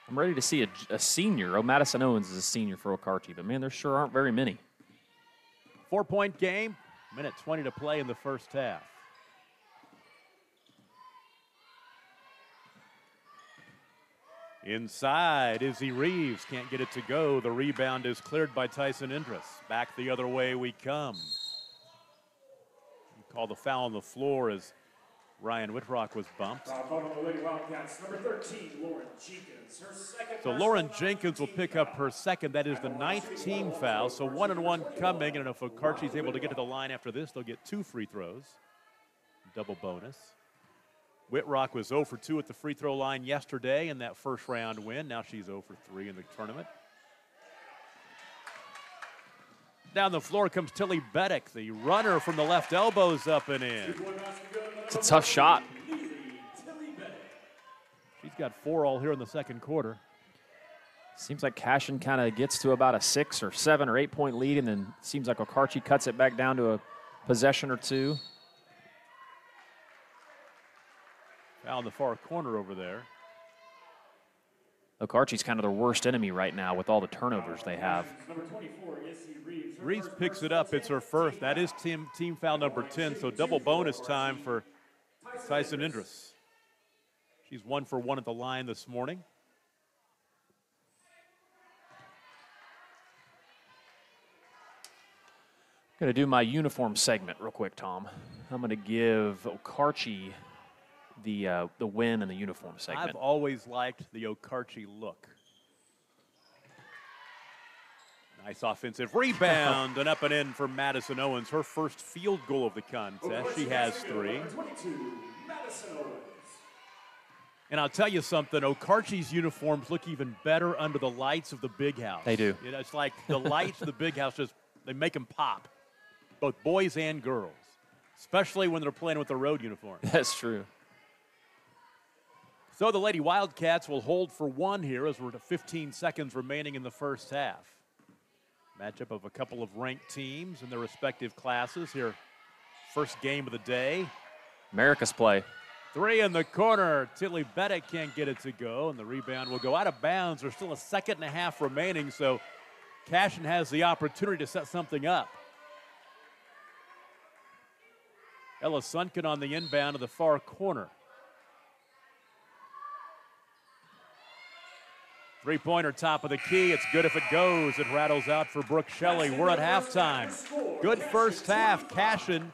[SPEAKER 2] I'm ready to see a senior. Madison Owens is a senior for Okarche, but, man, there sure aren't very many.
[SPEAKER 1] 4-point game, minute 20 to play in the first half. Inside, Izzy Reeves can't get it to go. The rebound is cleared by Tyson Indris. Back the other way we come. We call the foul on the floor as Ryan Whitrock was bumped. So Lauren Jenkins will pick up her second. That is the 9th team foul. So 1-and-1 coming, and if Okarche is able to get to the line after this, they'll get 2 free throws. Double bonus. Whitrock was 0 for 2 at the free throw line yesterday in that first round win. Now she's 0 for 3 in the tournament. Down the floor comes Tilly-Beddick. The runner from the left elbow's up and in.
[SPEAKER 2] It's a tough shot.
[SPEAKER 1] She's got 4 all here in the second quarter.
[SPEAKER 2] Seems like Cashion kind of gets to about a 6 or 7 or 8 point lead, and then seems like Okarche cuts it back down to a possession or two.
[SPEAKER 1] Foul in the far corner over there.
[SPEAKER 2] Okarche's kind of their worst enemy right now with all the turnovers they have.
[SPEAKER 1] Reeves picks it up. It's her first. That is team foul number 10, so double bonus time for Tyson Indris. She's 1 for 1 at the line this morning.
[SPEAKER 2] I'm going to do my uniform segment real quick, Tom. I'm going to give Okarche the win in the uniform segment.
[SPEAKER 1] I've always liked the Okarche look. Nice offensive rebound and up and in for Madison Owens. Her first field goal of the contest. She has 3. And I'll tell you something, Okarche's uniforms look even better under the lights of the big house.
[SPEAKER 2] They do.
[SPEAKER 1] You know, it's like the lights of the big house, they make them pop, both boys and girls, especially when they're playing with the road uniform.
[SPEAKER 2] That's true.
[SPEAKER 1] So the Lady Wildcats will hold for 1 here as we're to 15 seconds remaining in the first half. Matchup of a couple of ranked teams in their respective classes here. First game of the day.
[SPEAKER 2] America's play.
[SPEAKER 1] 3 in the corner. Tilly Bennett can't get it to go, and the rebound will go out of bounds. There's still a second and a half remaining, so Cashion has the opportunity to set something up. Ella Sunken on the inbound to the far corner. Three-pointer top of the key. It's good if it goes. It rattles out for Brooke Shelley. We're at halftime. Good first half. Cashion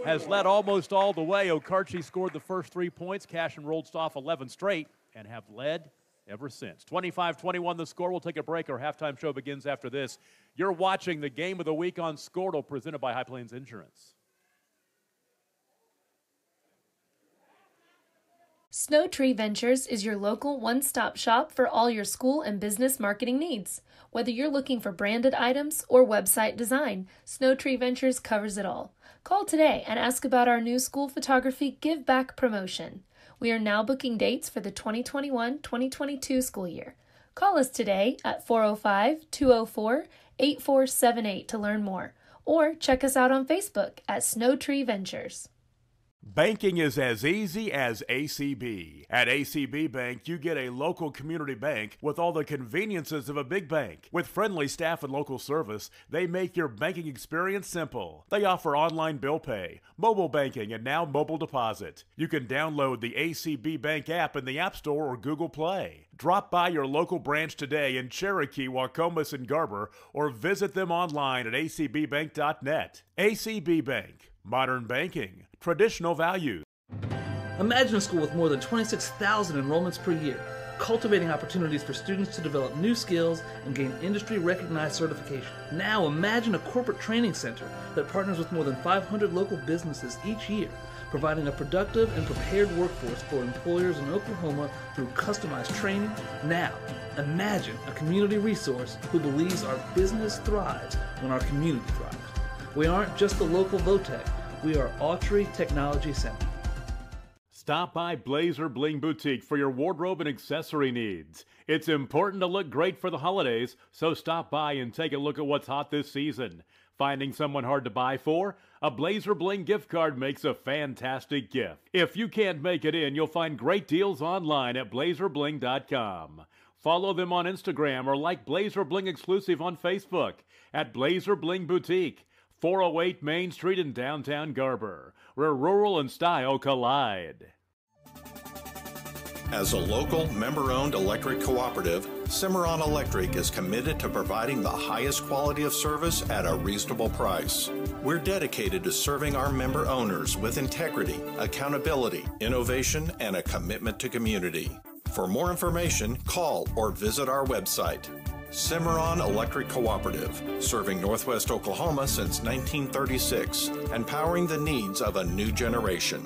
[SPEAKER 1] has led almost all the way. Okarche scored the first 3 points. Cashion rolled off 11 straight and have led ever since. 25-21 the score. We'll take a break. Our halftime show begins after this. You're watching the Game of the Week on Scortal, presented by High Plains Insurance.
[SPEAKER 8] Snow Tree Ventures is your local one-stop shop for all your school and business marketing needs. Whether you're looking for branded items or website design, Snow Tree Ventures covers it all. Call today and ask about our new school photography Give Back promotion. We are now booking dates for the 2021-2022 school year. Call us today at 405-204-8478 to learn more, or check us out on Facebook at Snow Tree Ventures.
[SPEAKER 9] Banking is as easy as ACB. At ACB Bank, you get a local community bank with all the conveniences of a big bank. With friendly staff and local service, they make your banking experience simple. They offer online bill pay, mobile banking, and now mobile deposit. You can download the ACB Bank app in the App Store or Google Play. Drop by your local branch today in Cherokee, Wacomas, and Garber, or visit them online at acbbank.net. ACB Bank. Modern banking. Traditional values.
[SPEAKER 10] Imagine a school with more than 26,000 enrollments per year, cultivating opportunities for students to develop new skills and gain industry-recognized certification. Now imagine a corporate training center that partners with more than 500 local businesses each year, providing a productive and prepared workforce for employers in Oklahoma through customized training. Now, imagine a community resource who believes our business thrives when our community thrives. We aren't just the local Votech. We are Autry Technology Center.
[SPEAKER 1] Stop by Blazer Bling Boutique for your wardrobe and accessory needs. It's important to look great for the holidays, so stop by and take a look at what's hot this season. Finding someone hard to buy for? A Blazer Bling gift card makes a fantastic gift. If you can't make it in, you'll find great deals online at blazerbling.com. Follow them on Instagram or like Blazer Bling Exclusive on Facebook at Blazer Bling Boutique. 408 Main Street in downtown Garber, where rural and style collide.
[SPEAKER 11] As a local, member-owned electric cooperative, Cimarron Electric is committed to providing the highest quality of service at a reasonable price. We're dedicated to serving our member owners with integrity, accountability, innovation, and a commitment to community. For more information, call or visit our website. Cimarron Electric Cooperative, serving Northwest Oklahoma since 1936 and powering the needs of a new generation.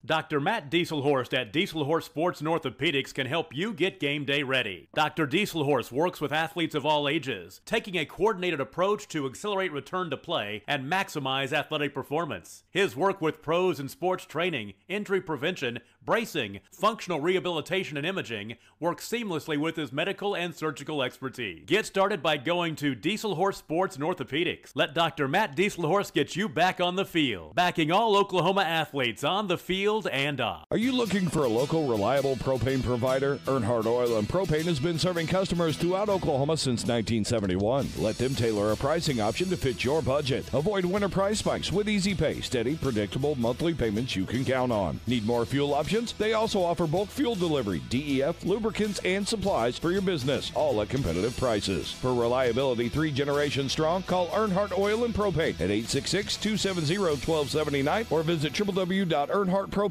[SPEAKER 1] Dr. Matt Dieselhorst at Dieselhorst Sports and Orthopedics can help you get game day ready. Dr. Dieselhorst works with athletes of all ages, taking a coordinated approach to accelerate return to play and maximize athletic performance. His work with pros in sports training, injury prevention, bracing, functional rehabilitation, and imaging works seamlessly with his medical and surgical expertise. Get started by going to Dieselhorst Sports and Orthopedics. Let Dr. Matt Dieselhorst get you back on the field, backing all Oklahoma athletes on the field and off.
[SPEAKER 3] Are you looking for a local, reliable propane provider? Earnhardt Oil and Propane has been serving customers throughout Oklahoma since 1971. Let them tailor a pricing option to fit your budget. Avoid winter price spikes with easy pay, steady, predictable monthly payments you can count on. Need more fuel options? They also offer bulk fuel delivery, DEF, lubricants, and supplies for your business, all at competitive prices. For reliability 3 generations strong, call Earnhardt Oil and Propane at 866-270-1279 or visit www.earnhardtpropane.com.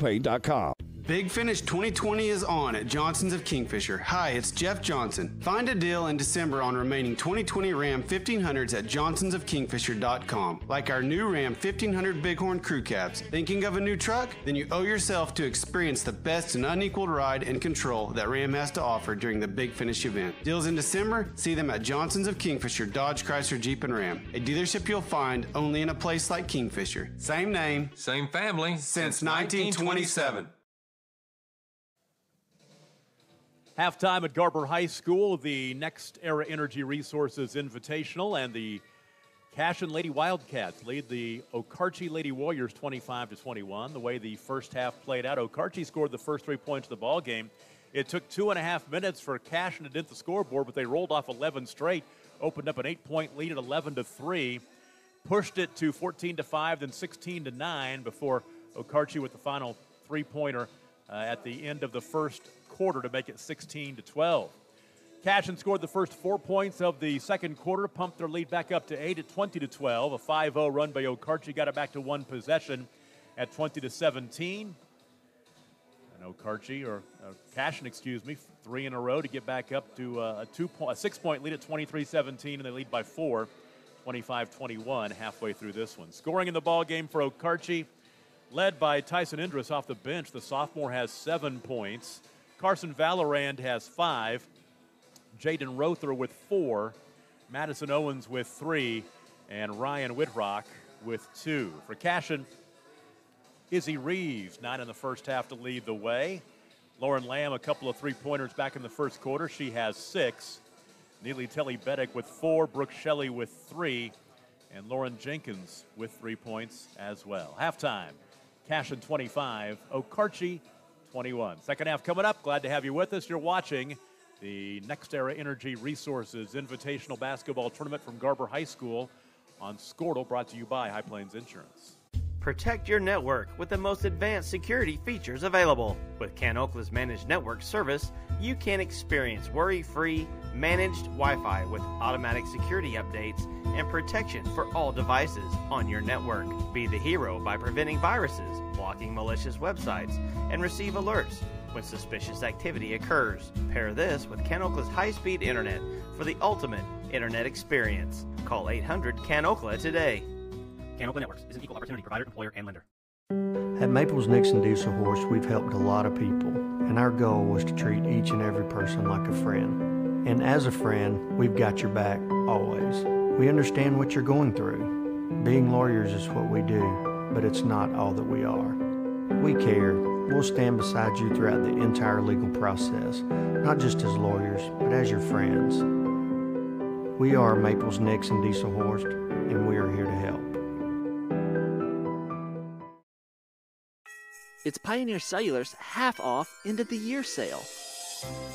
[SPEAKER 12] Big Finish 2020 is on at Johnson's of Kingfisher. Hi, it's Jeff Johnson. Find a deal in December on remaining 2020 Ram 1500s at johnsonsofkingfisher.com. Like our new Ram 1500 Bighorn Crew Cabs. Thinking of a new truck? Then you owe yourself to experience the best and unequaled ride and control that Ram has to offer during the Big Finish event. Deals in December? See them at Johnson's of Kingfisher, Dodge, Chrysler, Jeep, and Ram. A dealership you'll find only in a place like Kingfisher. Same name,
[SPEAKER 13] same family,
[SPEAKER 12] since 1927.
[SPEAKER 1] Halftime at Garber High School, the Next Era Energy Resources Invitational, and the Cashion Lady Wildcats lead the Okarche Lady Warriors 25-21. The way the first half played out, Okarche scored the first 3 points of the ball game. It took 2.5 minutes for Cashion to dent the scoreboard, but they rolled off 11 straight, opened up an 8-point lead at 11-3, pushed it to 14-5, then 16-9 before Okarche with the final three-pointer at the end of the first quarter to make it 16-12. Cashion scored the first 4 points of the second quarter, pumped their lead back up to 8 at 20-12. A 5-0 run by Okarche got it back to one possession at 20-17. And Cashion, three in a row to get back up to a 6-point lead at 23-17, and they lead by 4, 25-21 halfway through this one. Scoring in the ball game for Okarche, led by Tyson Indris off the bench. The sophomore has 7 points. Carson Valorand has 5. Jaden Rother with 4. Madison Owens with 3. And Ryan Whitrock with 2. For Cashion, Izzy Reeves, 9 in the first half to lead the way. Lauren Lamb, a couple of three-pointers back in the first quarter. She has 6. Neely Telly-Beddick with 4. Brooke Shelley with 3. And Lauren Jenkins with 3 points as well. Halftime, Cashion 25, Okarche 21. Second half coming up. Glad to have you with us. You're watching the Next Era Energy Resources Invitational Basketball Tournament from Garber High School on Squirtle, brought to you by High Plains Insurance.
[SPEAKER 14] Protect your network with the most advanced security features available. With CanOkla's Managed Network Service, you can experience worry-free, managed Wi-Fi with automatic security updates and protection for all devices on your network. Be the hero by preventing viruses, blocking malicious websites, and receive alerts when suspicious activity occurs. Pair this with CanOkla's high-speed internet for the ultimate internet experience. Call 800-CAN-OKLA today.
[SPEAKER 15] CanOkla Networks is an equal opportunity provider, employer, and lender.
[SPEAKER 16] At Maples Nixon Diesel Horse, we've helped a lot of people, and our goal was to treat each and every person like a friend. And as a friend, we've got your back, always. We understand what you're going through. Being lawyers is what we do, but it's not all that we are. We care. We'll stand beside you throughout the entire legal process, not just as lawyers, but as your friends. We are Maples Nixon Diesel Horse, and we are here to help.
[SPEAKER 17] It's Pioneer Cellular's half-off end-of-the-year sale.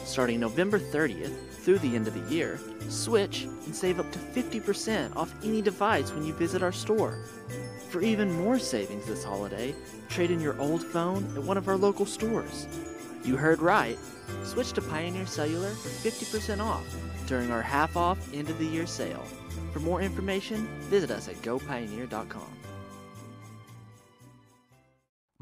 [SPEAKER 17] Starting November 30th through the end of the year, switch and save up to 50% off any device when you visit our store. For even more savings this holiday, trade in your old phone at one of our local stores. You heard right. Switch to Pioneer Cellular for 50% off during our half-off end-of-the-year sale. For more information, visit us at gopioneer.com.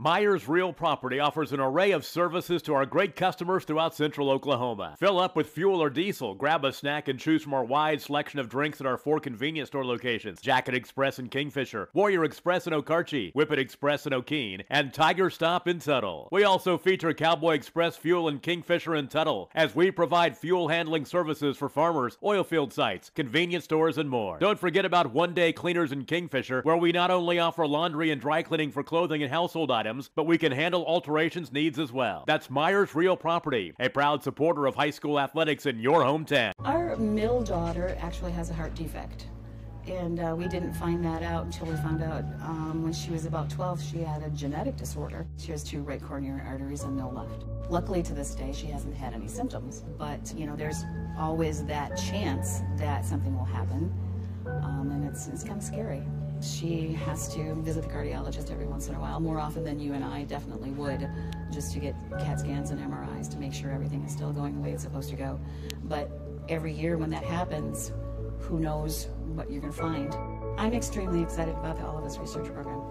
[SPEAKER 1] Myers Real Property offers an array of services to our great customers throughout central Oklahoma. Fill up with fuel or diesel, grab a snack, and choose from our wide selection of drinks at our 4 convenience store locations: Jacket Express in Kingfisher, Warrior Express in Okarche, Whippet Express in Okeen, and Tiger Stop in Tuttle. We also feature Cowboy Express Fuel in Kingfisher and Tuttle, as we provide fuel handling services for farmers, oil field sites, convenience stores, and more. Don't forget about One Day Cleaners in Kingfisher, where we not only offer laundry and dry cleaning for clothing and household items, but we can handle alterations needs as well. That's Myers Real Property, a proud supporter of high school athletics in your hometown.
[SPEAKER 18] Our middle daughter actually has a heart defect, and we didn't find that out until we found out when she was about 12 she had a genetic disorder. She has 2 right coronary arteries and no left. Luckily to this day she hasn't had any symptoms, but you know, there's always that chance that something will happen, and it's kind of scary. She has to visit the cardiologist every once in a while, more often than you and I definitely would, just to get CAT scans and MRIs to make sure everything is still going the way it's supposed to go. But every year when that happens, who knows what you're going to find. I'm extremely excited about the All of Us research program.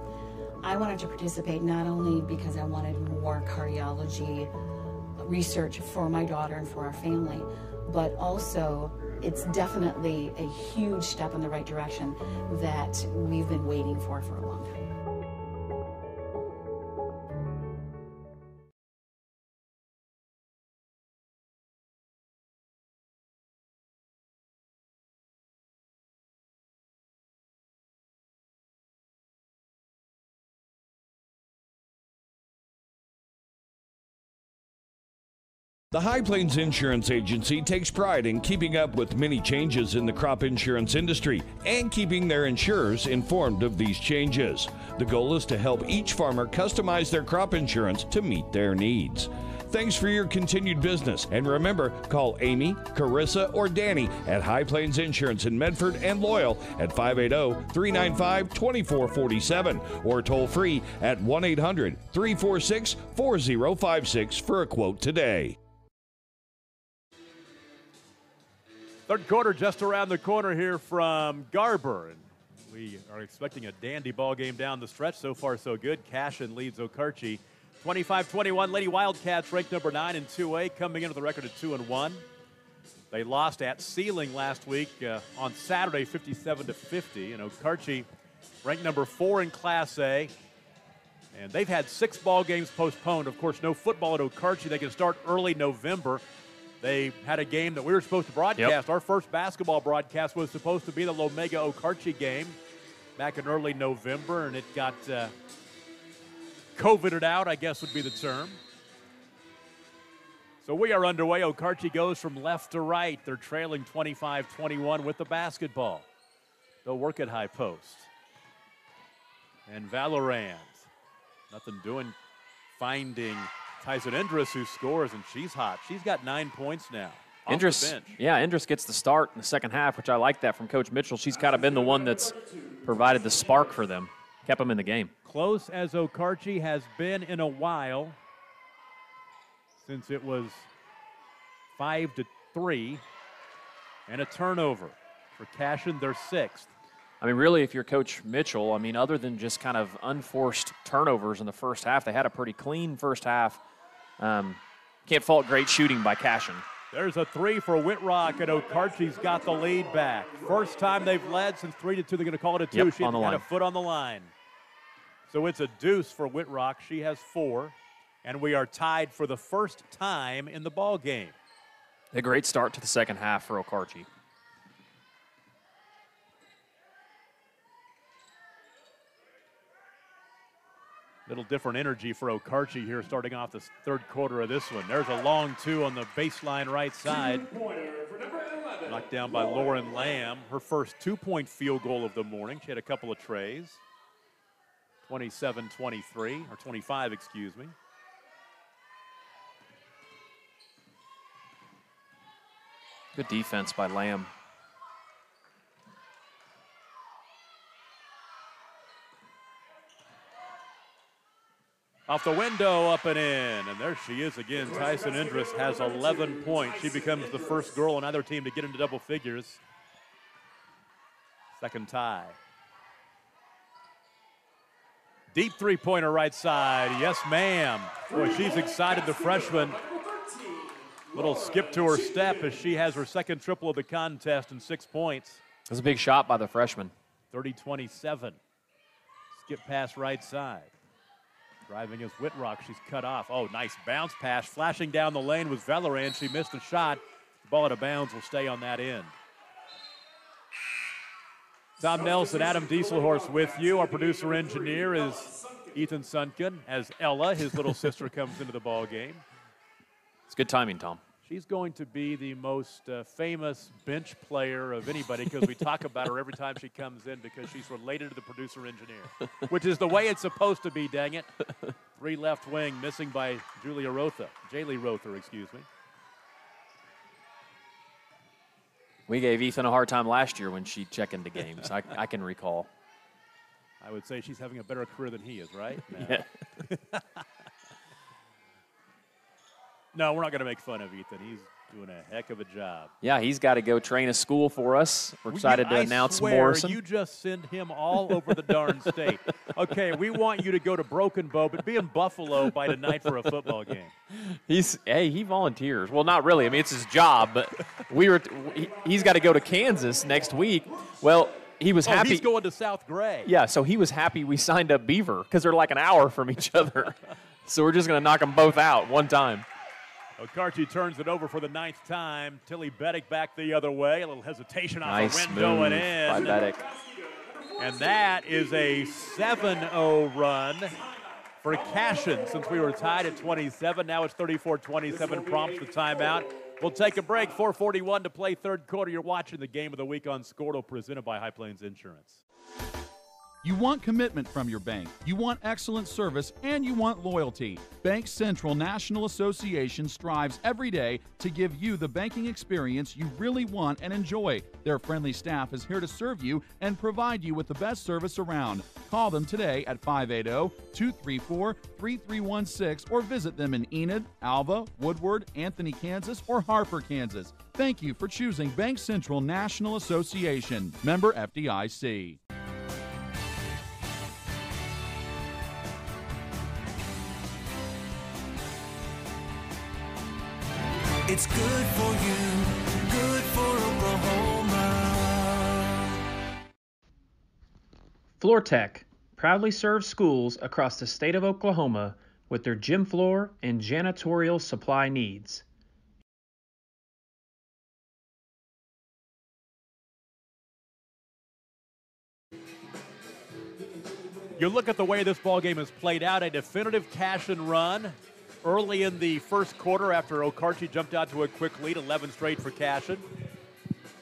[SPEAKER 18] I wanted to participate not only because I wanted more more cardiology research for my daughter and for our family. But also, it's definitely a huge step in the right direction that we've been waiting for a long time.
[SPEAKER 3] The High Plains Insurance Agency takes pride in keeping up with many changes in the crop insurance industry and keeping their insurers informed of these changes. The goal is to help each farmer customize their crop insurance to meet their needs. Thanks for your continued business, and remember, call Amy, Carissa, or Danny at High Plains Insurance in Medford and Loyal at 580-395-2447 or toll free at 1-800-346-4056 for a quote today.
[SPEAKER 1] Third quarter just around the corner here from Garber. And we are expecting a dandy ball game down the stretch. So far, so good. Cashion leads Okarche 25-21. Lady Wildcats ranked number 9 in 2A, coming into the record at 2-1. They lost at Sealing last week on Saturday, 57-50. And Okarche ranked number 4 in Class A. And they've had 6 ball games postponed. Of course, no football at Okarche. They can start early November. They had a game that we were supposed to broadcast.
[SPEAKER 2] Yep.
[SPEAKER 1] Our first basketball broadcast was supposed to be the Lomega Okarche game back in early November, and it got COVIDed out, I guess would be the term. So we are underway. Okarche goes from left to right. They're trailing 25-21 with the basketball. They'll work at high post. And Valorant, nothing doing, finding Tyson Indris, who scores, and she's hot. She's got 9 points now.
[SPEAKER 2] Indris, Indris gets the start in the second half, which I like that from Coach Mitchell. She's kind of been the one that's provided the spark for them, kept them in the game.
[SPEAKER 1] Close as Okarche has been in a while, since it was 5-3, and a turnover for Cashion, their 6th.
[SPEAKER 2] I mean, really, if you're Coach Mitchell, I mean, other than just kind of unforced turnovers in the first half, they had a pretty clean first half. Can't fault great shooting by Cashion.
[SPEAKER 1] There's a 3 for Whitrock, and Okarche's got the lead back. First time they've led since 3-2. They're going to call it a 2.
[SPEAKER 2] Yep,
[SPEAKER 1] she had a foot on the line. So it's a deuce for Whitrock. She has 4, and we are tied for the first time in the ball game.
[SPEAKER 2] A great start to the second half for Okarche.
[SPEAKER 1] Little different energy for Okarche here starting off the third quarter of this one. There's a long 2 on the baseline right side. Knocked down by Lauren Lamb. Her first 2-point field goal of the morning. She had a couple of trays. 27-23, or 25, excuse me.
[SPEAKER 2] Good defense by Lamb.
[SPEAKER 1] Off the window, up and in. And there she is again. Tyson Indris has 11 points. She becomes the first girl on either team to get into double figures. Second tie. Deep three-pointer right side. Yes, ma'am. Boy, she's excited, the freshman. Little skip to her step as she has her second triple of the contest and 6 points.
[SPEAKER 2] That's a big shot by the freshman.
[SPEAKER 1] 30-27. Skip pass right side. Driving is Whitrock. She's cut off. Oh, nice bounce pass. Flashing down the lane was Valorant. She missed the shot. The ball out of bounds will stay on that end. Tom Nelson, Adam Dieselhorst with you. Our producer engineer is Ethan Sunken as Ella, his little sister, comes into the ball game.
[SPEAKER 2] It's good timing, Tom.
[SPEAKER 1] She's going to be the most famous bench player of anybody because we talk about her every time she comes in because she's related to the producer engineer, which is the way it's supposed to be, dang it. 3 left wing, missing by Jaylee Rother, excuse me.
[SPEAKER 2] We gave Ethan a hard time last year when she'd check into games. I can recall.
[SPEAKER 1] I would say she's having a better career than he is, right?
[SPEAKER 2] Yeah.
[SPEAKER 1] No, we're not going to make fun of Ethan. He's doing a heck of a job.
[SPEAKER 2] Yeah, he's got to go train a school for us. We're excited to announce Morrison.
[SPEAKER 1] You just send him all over the darn state. Okay, we want you to go to Broken Bow, but be in Buffalo by tonight for a football game.
[SPEAKER 2] He volunteers. Well, not really. I mean, it's his job, but he's got to go to Kansas next week. Well, he was happy.
[SPEAKER 1] He's going to South Gray.
[SPEAKER 2] Yeah, so he was happy we signed up Beaver because they're like an hour from each other. So we're just going to knock them both out one time.
[SPEAKER 1] Okarche turns it over for the 9th time. Tilly Beddick back the other way. A little hesitation off
[SPEAKER 2] nice
[SPEAKER 1] the wind going in.
[SPEAKER 2] By Beddick.
[SPEAKER 1] And that is a 7-0 run for Cashion. Since we were tied at 27, now it's 34-27, prompts the timeout. We'll take a break. 4:41 to play third quarter. You're watching the game of the week on Scordo, presented by High Plains Insurance.
[SPEAKER 4] You want commitment from your bank, you want excellent service, and you want loyalty. Bank Central National Association strives every day to give you the banking experience you really want and enjoy. Their friendly staff is here to serve you and provide you with the best service around. Call them today at 580-234-3316 or visit them in Enid, Alva, Woodward, Anthony, Kansas, or Harper, Kansas. Thank you for choosing Bank Central National Association. Member FDIC.
[SPEAKER 5] It's good for you, good for Oklahoma.
[SPEAKER 7] FloorTech proudly serves schools across the state of Oklahoma with their gym floor and janitorial supply needs.
[SPEAKER 1] You look at the way this ball game has played out, a definitive Cashion run early in the first quarter after Okarche jumped out to a quick lead, 11 straight for Cashion.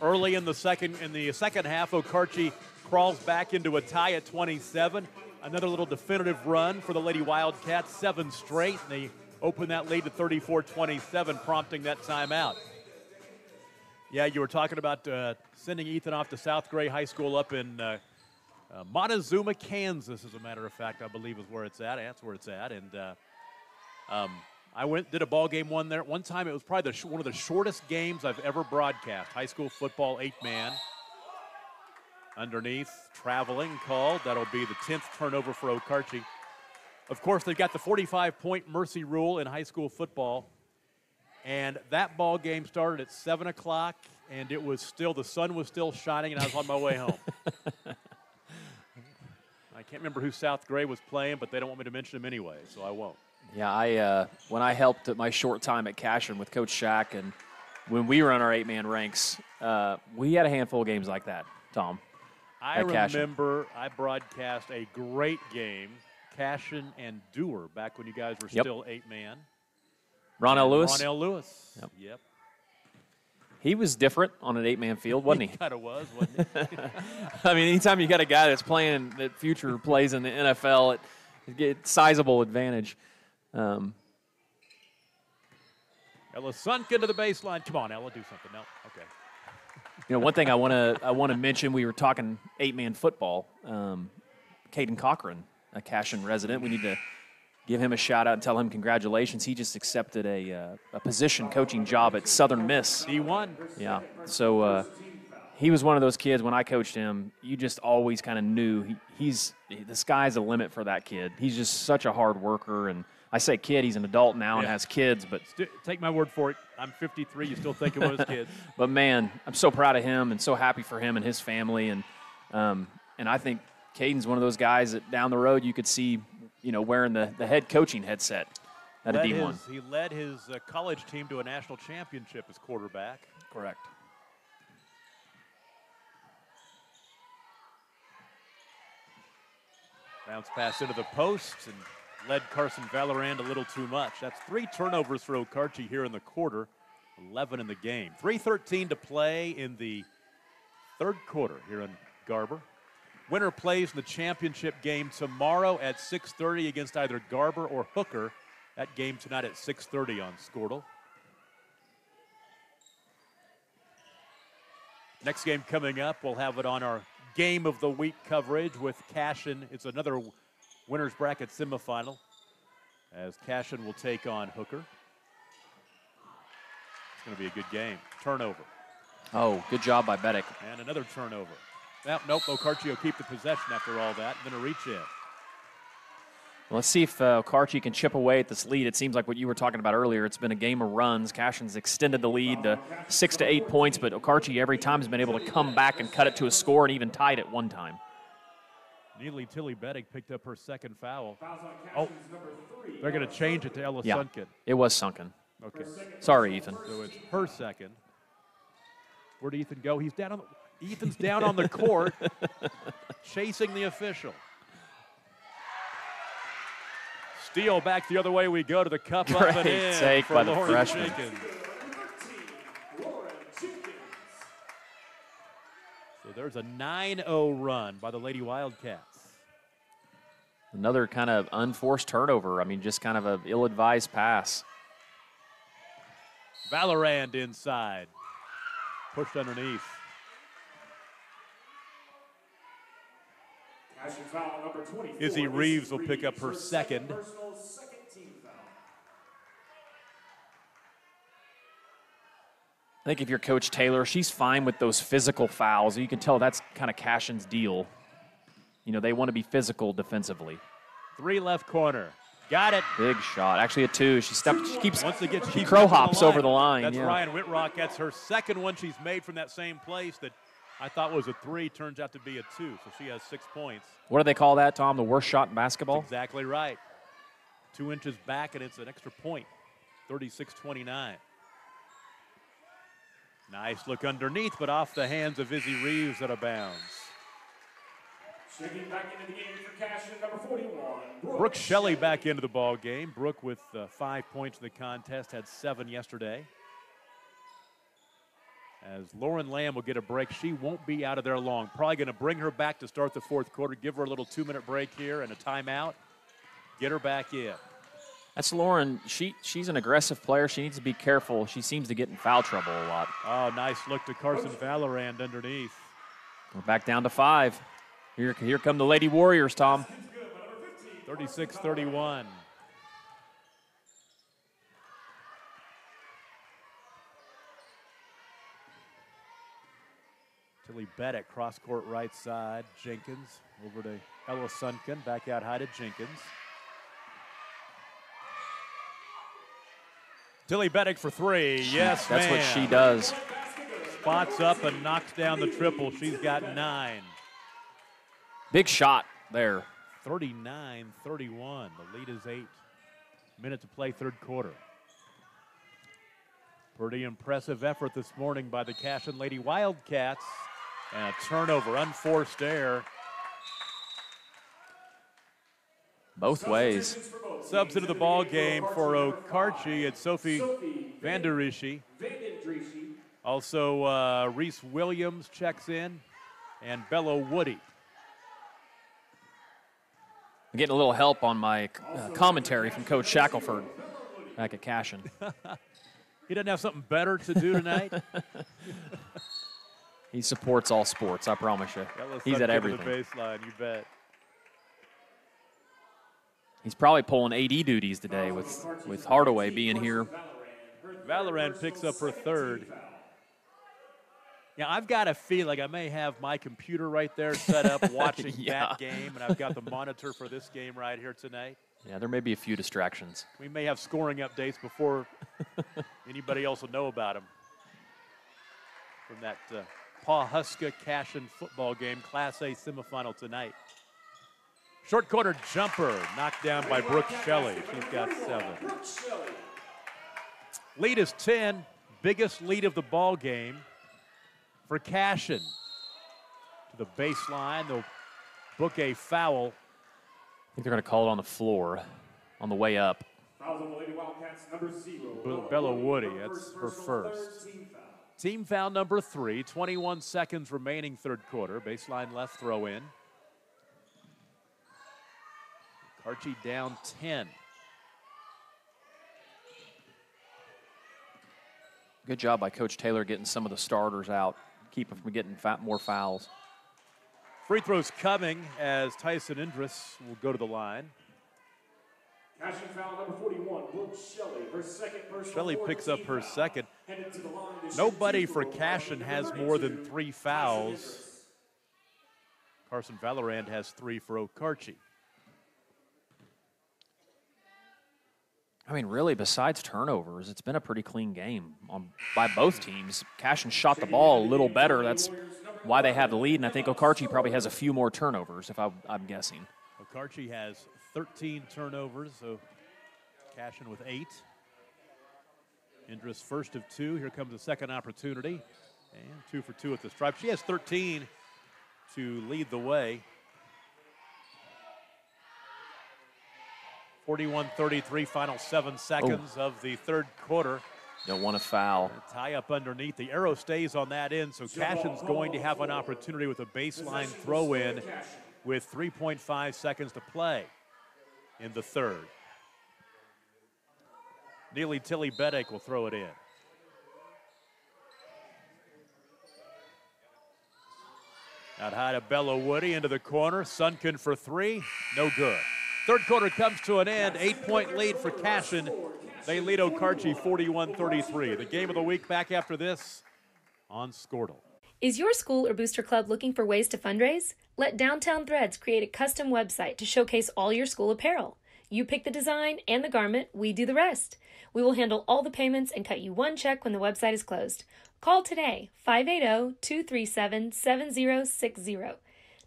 [SPEAKER 1] Early in the second half, Okarche crawls back into a tie at 27. Another little definitive run for the Lady Wildcats, 7 straight, and they open that lead to 34-27, prompting that timeout. Yeah, you were talking about sending Ethan off to South Gray High School up in Montezuma, Kansas, as a matter of fact, I believe is where it's at. That's where it's at, and I did a ball game one there. One time it was probably one of the shortest games I've ever broadcast. High school football, 8-man. Underneath, traveling called. That'll be the 10th turnover for Okarche. Of course, they've got the 45-point mercy rule in high school football. And that ball game started at 7 o'clock, and the sun was still shining, and I was on my way home. I can't remember who South Gray was playing, but they don't want me to mention him anyway, so I won't.
[SPEAKER 2] Yeah, when I helped at my short time at Cashion with Coach Shack, and when we were on our 8-man ranks, we had a handful of games like that, Tom.
[SPEAKER 1] I remember I broadcast a great game, Cashion and Dewar, back when you guys were still 8-man.
[SPEAKER 2] Ron L. Lewis?
[SPEAKER 1] Ron L. Lewis. Yep.
[SPEAKER 2] He was different on an 8-man field, wasn't he?
[SPEAKER 1] He kind of was, wasn't he?
[SPEAKER 2] I mean, anytime you got a guy that's playing, that future plays in the NFL, it gets sizable advantage.
[SPEAKER 1] Ella sunk into the baseline. Come on, Ella, do something. No, okay.
[SPEAKER 2] One thing I want to mention. We were talking 8-man football. Caden Cochran, a Cashion resident. We need to give him a shout out and tell him congratulations. He just accepted a position coaching job at Southern Miss.
[SPEAKER 1] D1.
[SPEAKER 2] Yeah. So he was one of those kids. When I coached him, you just always kind of knew the sky's the limit for that kid. He's just such a hard worker. And I say kid, he's an adult now and has kids, but
[SPEAKER 1] take my word for it. I'm 53. You still think of him as kids.
[SPEAKER 2] But man, I'm so proud of him and so happy for him and his family. And I think Caden's one of those guys that down the road you could see, wearing the head coaching headset at a D1.
[SPEAKER 1] He led his college team to a national championship as quarterback.
[SPEAKER 2] Correct.
[SPEAKER 1] Bounce pass into the post and led Carson Valorand a little too much. That's 3 turnovers for Okarche here in the quarter, 11 in the game. 3:13 to play in the third quarter here in Garber. Winner plays in the championship game tomorrow at 6:30 against either Garber or Hooker. That game tonight at 6:30 on Scordo. Next game coming up, we'll have it on our Game of the Week coverage with Cashion. It's another winner's bracket semifinal as Cashion will take on Hooker. going to be a good game. Turnover.
[SPEAKER 2] Oh, good job by Bedek.
[SPEAKER 1] And another turnover. Nope, Okarche will keep the possession after all that. Then a reach in.
[SPEAKER 2] Let's see if Okarche can chip away at this lead. It seems like what you were talking about earlier. It's been a game of runs. Cashion's extended the lead to 6 to 8 points, but Okarche every time has been able to come back and cut it to a score and even tied it one time.
[SPEAKER 1] Neely Tilly Bedek picked up her second foul. Oh, they're going to change it to Ella Sunken.
[SPEAKER 2] It was Sunken.
[SPEAKER 1] Okay.
[SPEAKER 2] Sorry, Ethan.
[SPEAKER 1] So it's her second. Where'd Ethan go? He's down on Ethan's down on the court, chasing the official. Steal back the other way we go to the cup up and in.
[SPEAKER 2] Great take by the freshman.
[SPEAKER 1] So there's a 9-0 run by the Lady Wildcats.
[SPEAKER 2] Another kind of unforced turnover. I mean, just kind of an ill-advised pass.
[SPEAKER 1] Valorand inside. Pushed underneath. Izzy Reeves will pick up her second.
[SPEAKER 2] I think if you're Coach Taylor, she's fine with those physical fouls. You can tell that's kind of Cashion's deal. You know, they want to be physical defensively.
[SPEAKER 1] 3 left corner. Got it.
[SPEAKER 2] Big shot. Actually a 2. She keeps
[SPEAKER 1] once again,
[SPEAKER 2] she crow hops over the line.
[SPEAKER 1] That's
[SPEAKER 2] yeah.
[SPEAKER 1] Ryan Whitrock. That's her second one she's made from that same place that I thought was a 3. Turns out to be a 2. So she has 6 points.
[SPEAKER 2] What do they call that, Tom? The worst shot in basketball?
[SPEAKER 1] That's exactly right. 2 inches back, and it's an extra point. 36-29. Nice look underneath, but off the hands of Izzy Reeves out of bounds.
[SPEAKER 6] Checking back into the game for Cashion, number 41.
[SPEAKER 1] Brooke Shelley back into the ball game. Brooke with 5 points in the contest, had 7 yesterday. As Lauren Lamb will get a break, she won't be out of there long. Probably going to bring her back to start the fourth quarter, give her a little 2-minute break here and a timeout, get her back in.
[SPEAKER 2] That's Lauren. She's an aggressive player. She needs to be careful. She seems to get in foul trouble a lot.
[SPEAKER 1] Oh, nice look to Carson Valorand underneath.
[SPEAKER 2] We're back down to 5. Here come the Lady Warriors, Tom.
[SPEAKER 1] 36-31. Tilly Bedek, cross-court right side. Jenkins over to Ella Sunken. Back out high to Jenkins. Tilly Bedek for 3. Yes,
[SPEAKER 2] That's
[SPEAKER 1] ma'am.
[SPEAKER 2] what she does.
[SPEAKER 1] Spots up and knocks down the triple. She's got 9.
[SPEAKER 2] Big shot there.
[SPEAKER 1] 39-31. The lead is 8. Minute to play, third quarter. Pretty impressive effort this morning by the Cashion Lady Wildcats. And a turnover, unforced error.
[SPEAKER 2] Both ways.
[SPEAKER 1] Subs into the ball game for Okarche. It's Sophie Vanderishi. Also, Reese Williams checks in, and Bella Woody.
[SPEAKER 2] I'm getting a little help on my commentary from Coach Shackelford back at Cashion.
[SPEAKER 1] He doesn't have something better to do tonight?
[SPEAKER 2] He supports all sports, I promise you. He's at everything.
[SPEAKER 1] The baseline, you bet.
[SPEAKER 2] He's probably pulling AD duties today with Hardaway being here.
[SPEAKER 1] Valorant picks up her third. Yeah, I've got a feeling I may have my computer right there set up watching that game, and I've got the monitor for this game right here tonight.
[SPEAKER 2] Yeah, there may be a few distractions.
[SPEAKER 1] We may have scoring updates before anybody else will know about them. From that Pawhuska Cashion football game, Class A semifinal tonight. Short corner jumper knocked down by Brooke Shelley. She's got 7. Lead is 10. Biggest lead of the ball game for Cashion. To the baseline, they'll book a foul.
[SPEAKER 2] I think they're going to call it on the floor on the way up.
[SPEAKER 6] Fouls on the Lady Wildcats, number 0.
[SPEAKER 1] Bella Woody, that's her first. Team foul number 3, 21 seconds remaining third quarter. Baseline left throw in. Okarche down 10.
[SPEAKER 2] Good job by Coach Taylor getting some of the starters out, keep them from getting more fouls.
[SPEAKER 1] Free throws coming as Tyson Indris will go to the line.
[SPEAKER 6] Cashion foul number 41,
[SPEAKER 1] Shelley picks up her second. Nobody for Cashion has more than 3 fouls. Carson Valorand has 3 for Okarche.
[SPEAKER 2] I mean, really, besides turnovers, it's been a pretty clean game by both teams. Cashion shot the ball a little better. That's why they have the lead, and I think Okarche probably has a few more turnovers, if I'm guessing.
[SPEAKER 1] Okarche has 13 turnovers, so Cashion with 8. Indra's first of 2. Here comes the second opportunity. And 2 for 2 at the stripe. She has 13 to lead the way. 41-33, final 7 seconds of the third quarter.
[SPEAKER 2] Don't want to foul.
[SPEAKER 1] Tie up underneath. The arrow stays on that end, so Cashion's going to have an opportunity with a baseline throw-in with 3.5 seconds to play in the third. Neely Tilly Bedek will throw it in. Out high to Bella Woody into the corner. Sunken for 3. No good. Third quarter comes to an end. 8-point lead for Cashion. They lead Okarche 41-33. The game of the week back after this on Squirtle.
[SPEAKER 8] Is your school or booster club looking for ways to fundraise? Let Downtown Threads create a custom website to showcase all your school apparel. You pick the design and the garment, we do the rest. We will handle all the payments and cut you one check when the website is closed. Call today, 580-237-7060.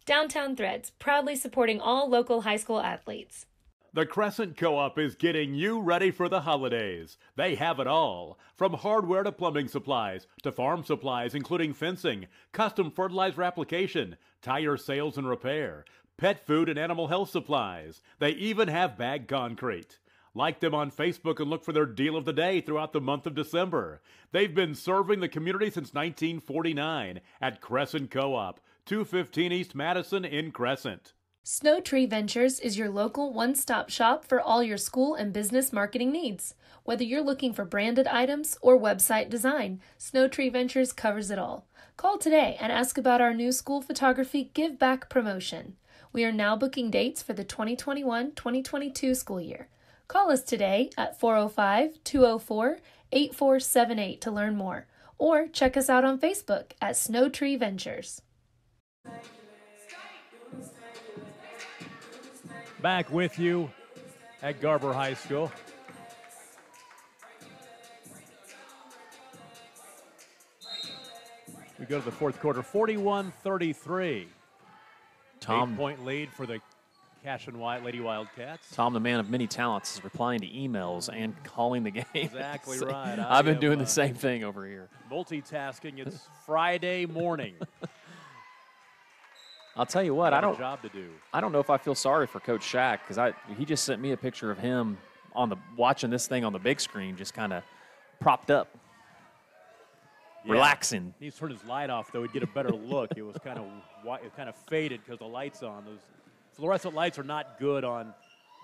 [SPEAKER 8] Downtown Threads, proudly supporting all local high school athletes.
[SPEAKER 9] The Crescent Co-op is getting you ready for the holidays. They have it all, from hardware to plumbing supplies, to farm supplies including fencing, custom fertilizer application, tire sales and repair, pet food and animal health supplies. They even have bagged concrete. Like them on Facebook and look for their deal of the day throughout the month of December. They've been serving the community since 1949 at Crescent Co-op, 215 East Madison in Crescent.
[SPEAKER 8] Snow Tree Ventures is your local one-stop shop for all your school and business marketing needs. Whether you're looking for branded items or website design, Snow Tree Ventures covers it all. Call today and ask about our new school photography Give Back promotion. We are now booking dates for the 2021-2022 school year. Call us today at 405-204-8478 to learn more, or check us out on Facebook at Snow Tree Ventures.
[SPEAKER 1] Back with you at Garber High School. We go to the fourth quarter, 41-33.
[SPEAKER 2] Tom,
[SPEAKER 1] 8-point lead for the Cashion Lady Wildcats.
[SPEAKER 2] Tom, the man of many talents, is replying to emails and calling the game.
[SPEAKER 1] Exactly
[SPEAKER 2] So
[SPEAKER 1] right.
[SPEAKER 2] I've been doing the same thing over here.
[SPEAKER 1] Multitasking. It's Friday morning.
[SPEAKER 2] I'll tell you what, I don't know if I feel sorry for Coach Shack, because he just sent me a picture of him watching this thing on the big screen, just kind of propped up, relaxing.
[SPEAKER 1] He turned his light off though; he'd get a better look. It was kind of faded because the lights on. Those fluorescent lights are not good on.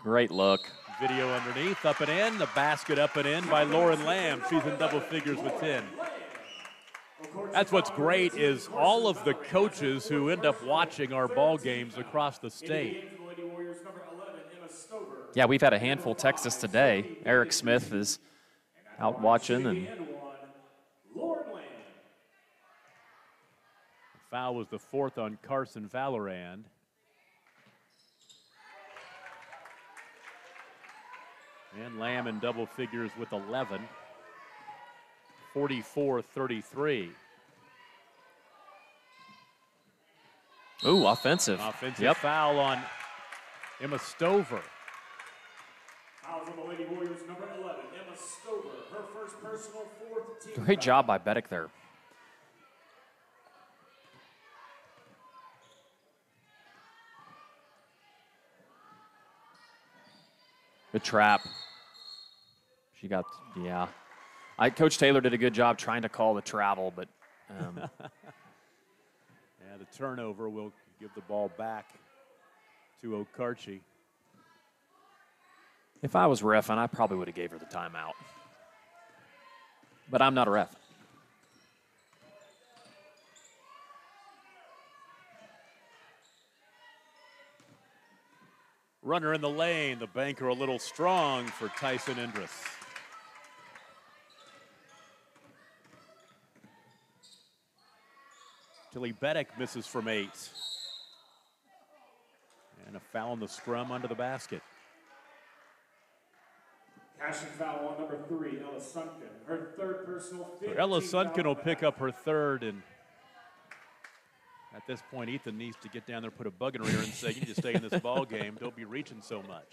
[SPEAKER 2] Great look.
[SPEAKER 1] Video underneath, up and in. The basket up and in by Lauren Lamb. She's in double figures with 10. That's what's great is all of the coaches who end up watching our ball games across the state.
[SPEAKER 2] Yeah, we've had a handful text us today. Eric Smith is out watching. And
[SPEAKER 1] the foul was the 4th on Carson Valorand. And Lamb in double figures with 11. 44-33.
[SPEAKER 2] Ooh, offensive.
[SPEAKER 1] Offensive foul on Emma Stover.
[SPEAKER 6] Fouls on the Lady Warriors, number 11, Emma Stover, her first personal, 4th team.
[SPEAKER 2] Great job by Bedek there. Good trap. She got, yeah. Coach Taylor did a good job trying to call the travel, but.
[SPEAKER 1] Yeah, the turnover will give the ball back to Okarche.
[SPEAKER 2] If I was reffing, I probably would have gave her the timeout. But I'm not a ref.
[SPEAKER 1] runner in the lane. The banker a little strong for Tyson Indris. Tilly Beddick misses from 8. And a foul on the scrum under the basket.
[SPEAKER 6] Cashion foul on number 3, Ella Sunken. Her third personal.
[SPEAKER 1] So Ella Sunken will pick up her third, and at this point, Ethan needs to get down there, put a bug in her ear, and say, "You need to stay in this ball game. Don't be reaching so much."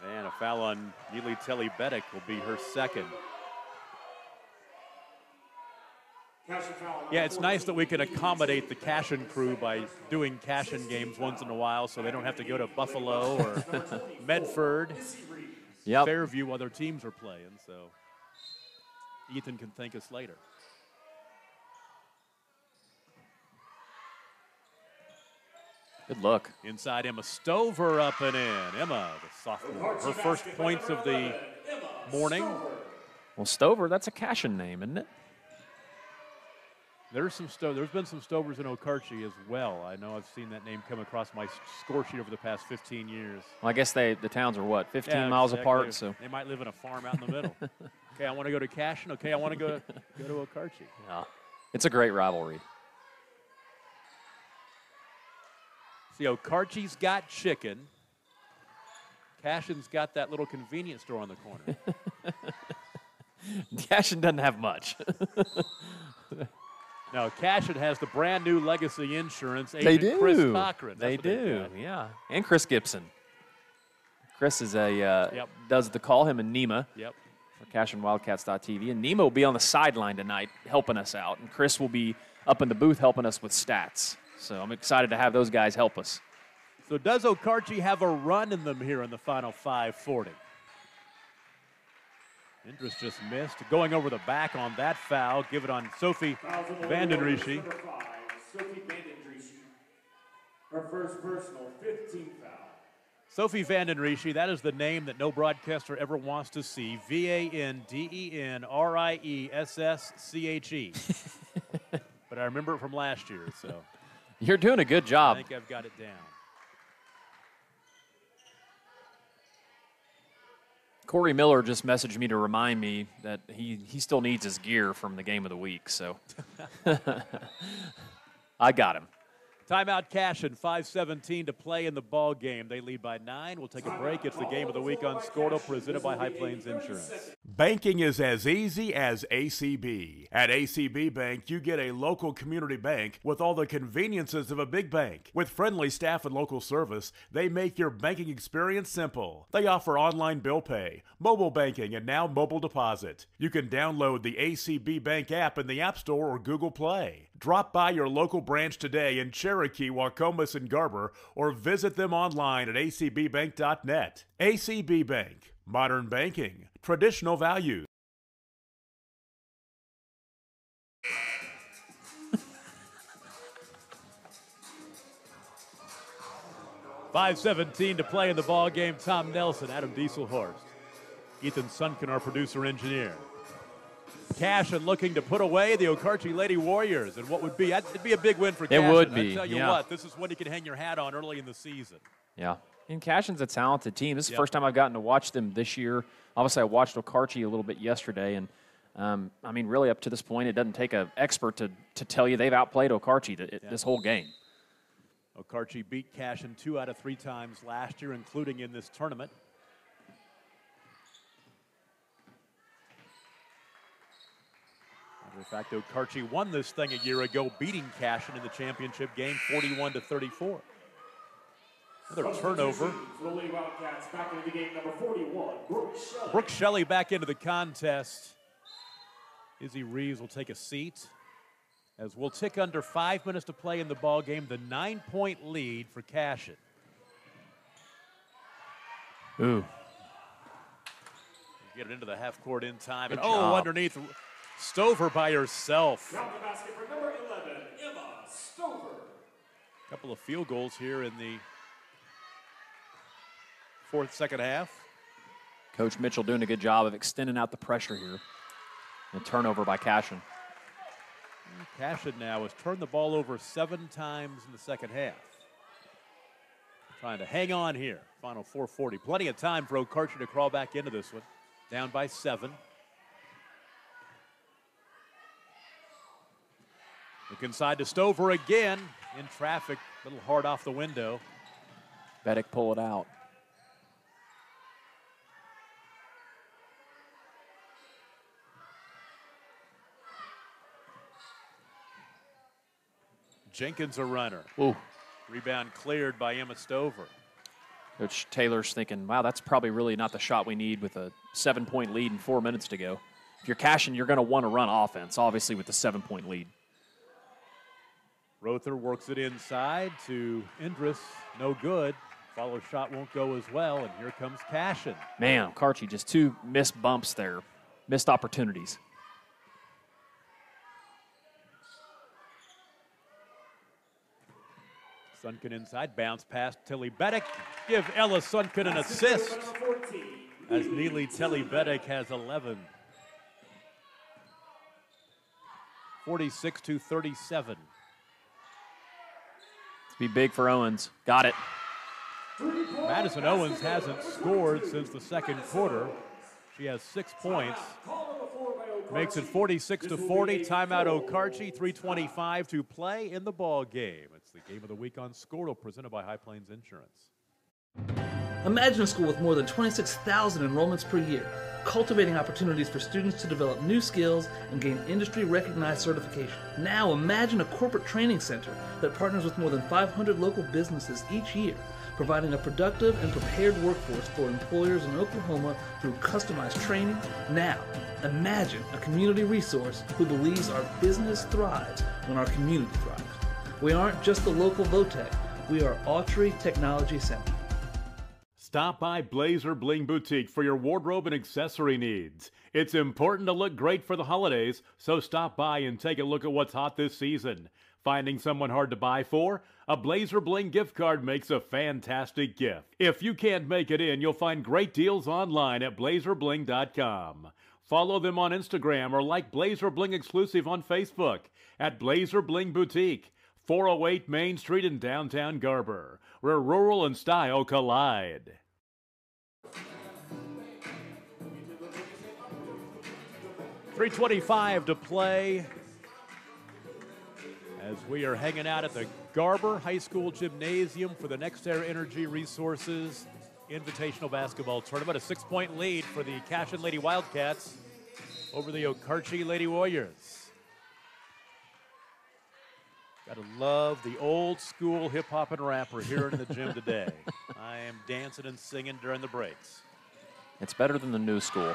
[SPEAKER 1] And a foul on Neely Tilly Beddick will be her second. Yeah, it's nice that we can accommodate the Cashion crew by doing Cashion games once in a while so they don't have to go to Buffalo or Medford, Fairview while their teams are playing. So Ethan can thank us later.
[SPEAKER 2] Good look.
[SPEAKER 1] Inside Emma Stover up and in. Emma, the sophomore, her first points of the morning.
[SPEAKER 2] Well, Stover, that's a Cashion name, isn't it?
[SPEAKER 1] There's been some Stovers in Okarche as well. I know I've seen that name come across my score sheet over the past 15 years.
[SPEAKER 2] Well, I guess the towns are what, 15 miles apart? So
[SPEAKER 1] they might live in a farm out in the middle. Okay, I want to go to Cashion. Okay, I want to go to Okarche.
[SPEAKER 2] Yeah, it's a great rivalry.
[SPEAKER 1] See, Okarche's got chicken. Cashion's got that little convenience store on the corner.
[SPEAKER 2] Cashion doesn't have much.
[SPEAKER 1] Now, Cashion has the brand new Legacy Insurance agent,
[SPEAKER 2] They do.
[SPEAKER 1] Chris Cochran.
[SPEAKER 2] They do, yeah. And Chris Gibson. Chris is does the call, him and Nima for CashionWildcats.tv. And Nima will be on the sideline tonight helping us out. And Chris will be up in the booth helping us with stats. So I'm excited to have those guys help us.
[SPEAKER 1] So does Okarche have a run in them here in the final 5:40? Indris just missed. Going over the back on that foul. Give it on Sophie Vandenriesche.
[SPEAKER 6] Sophie Vandenriesche. Her first personal, 15th foul.
[SPEAKER 1] Sophie Vandenriesche, that is the name that no broadcaster ever wants to see. Vandenriesche. But I remember it from last year, so.
[SPEAKER 2] You're doing a good job.
[SPEAKER 1] I think I've got it down.
[SPEAKER 2] Corey Miller just messaged me to remind me that he still needs his gear from the game of the week, so I got him.
[SPEAKER 1] Timeout Cashion, 5:17 to play in the ball game. They lead by 9. We'll take a break. It's the game of the week on Scordo, presented by High Plains Insurance.
[SPEAKER 9] Banking is as easy as ACB. At ACB Bank, you get a local community bank with all the conveniences of a big bank. With friendly staff and local service, they make your banking experience simple. They offer online bill pay, mobile banking, and now mobile deposit. You can download the ACB Bank app in the App Store or Google Play. Drop by your local branch today in Cherokee, Wacomas, and Garber, or visit them online at acbbank.net. ACB Bank. Modern banking. Traditional values.
[SPEAKER 1] .5:17 to play in the ball game. Tom Nelson, Adam Dieselhorst, Ethan Sunken, our producer-engineer. Cashion looking to put away the Okarche Lady Warriors, and what would be, it'd be a big win for Cashion.
[SPEAKER 2] It would be,
[SPEAKER 1] I tell you what, this is one you can hang your hat on early in the season.
[SPEAKER 2] Yeah, and Cashion's a talented team. This is the first time I've gotten to watch them this year. Obviously, I watched Okarche a little bit yesterday, and I mean, really up to this point, it doesn't take an expert to tell you they've outplayed Okarche this whole game.
[SPEAKER 1] Okarche beat Cashion 2 out of 3 times last year, including in this tournament. In fact, Okarche won this thing a year ago, beating Cashion in the championship game 41-34. Another turnover.
[SPEAKER 6] Back into the game, number 41,
[SPEAKER 1] Brooke Shelley back into the contest. Izzy Reeves will take a seat as we'll tick under 5 minutes to play in the ball game. The 9-point lead for Cashion.
[SPEAKER 2] Ooh.
[SPEAKER 1] Get it into the half court in time.
[SPEAKER 2] Good
[SPEAKER 1] And
[SPEAKER 2] job.
[SPEAKER 1] underneath, Stover by herself.
[SPEAKER 6] Down the basket for number 11, Emma Stover.
[SPEAKER 1] A couple of field goals here in the second half.
[SPEAKER 2] Coach Mitchell doing a good job of extending out the pressure here. A turnover by Cashion.
[SPEAKER 1] Cashion now has turned the ball over 7 times in the second half. Trying to hang on here. Final 4:40. Plenty of time for Okarche to crawl back into this one. Down by 7. Look inside to Stover again. In traffic. A little hard off the window.
[SPEAKER 2] Beddick pull it out.
[SPEAKER 1] Jenkins a runner.
[SPEAKER 2] Ooh.
[SPEAKER 1] Rebound cleared by Emma Stover.
[SPEAKER 2] Coach Taylor's thinking, wow, that's probably really not the shot we need with a 7-point lead and 4 minutes to go. If you're Cashion, you're going to want to run offense, obviously, with the 7-point lead.
[SPEAKER 1] Rother works it inside to Indris. No good. Follow shot won't go as well, and here comes Cashion.
[SPEAKER 2] Man, Okarche, just 2 missed bumps there. Missed opportunities.
[SPEAKER 1] Sunken inside, bounce past Tilly Beddick. Give Ella Sunken an assist as Neely Tilly Beddick has 11. 46-37.
[SPEAKER 2] Be big for Owens. Got it.
[SPEAKER 1] Madison Owens hasn't scored since the second quarter. She has 6 points. Makes it 46-40. Timeout Okarche. 3:25 to play in the ball game. It's the game of the week on Squirtle, presented by High Plains Insurance.
[SPEAKER 10] Imagine a school with more than 26,000 enrollments per year, cultivating opportunities for students to develop new skills and gain industry-recognized certification. Now imagine a corporate training center that partners with more than 500 local businesses each year, providing a productive and prepared workforce for employers in Oklahoma through customized training. Now, imagine a community resource who believes our business thrives when our community thrives. We aren't just the local Votech, we are Autry Technology Center.
[SPEAKER 9] Stop by Blazer Bling Boutique for your wardrobe and accessory needs. It's important to look great for the holidays, so stop by and take a look at what's hot this season. Finding someone hard to buy for? A Blazer Bling gift card makes a fantastic gift. If you can't make it in, you'll find great deals online at blazerbling.com. Follow them on Instagram or like Blazer Bling Exclusive on Facebook at Blazer Bling Boutique, 408 Main Street in downtown Garber, where rural and style collide.
[SPEAKER 1] .325 to play as we are hanging out at the Garber High School Gymnasium for the Next Era Energy Resources Invitational Basketball Tournament. A 6-point lead for the Cashion Lady Wildcats over the Okarche Lady Warriors. Gotta love the old school hip hop and rapper here in the gym today. I am dancing and singing during the breaks.
[SPEAKER 2] It's better than the new school.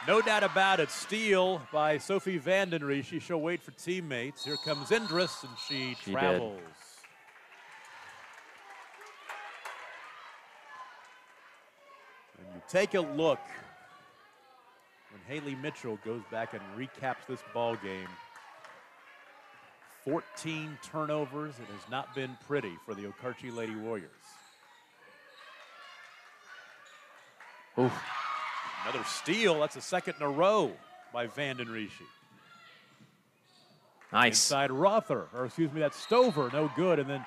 [SPEAKER 1] No doubt about it. Steal by Sophie Vandenriesche. She'll wait for teammates. Here comes Indris, and she travels. And you take a look when Haley Mitchell goes back and recaps this ball game. 14 turnovers. It has not been pretty for the Okarche Lady Warriors.
[SPEAKER 2] Oof.
[SPEAKER 1] Another steal. That's a second in a row by Vandenriesche.
[SPEAKER 2] Nice.
[SPEAKER 1] Inside Rother, or excuse me, that's Stover. No good. And then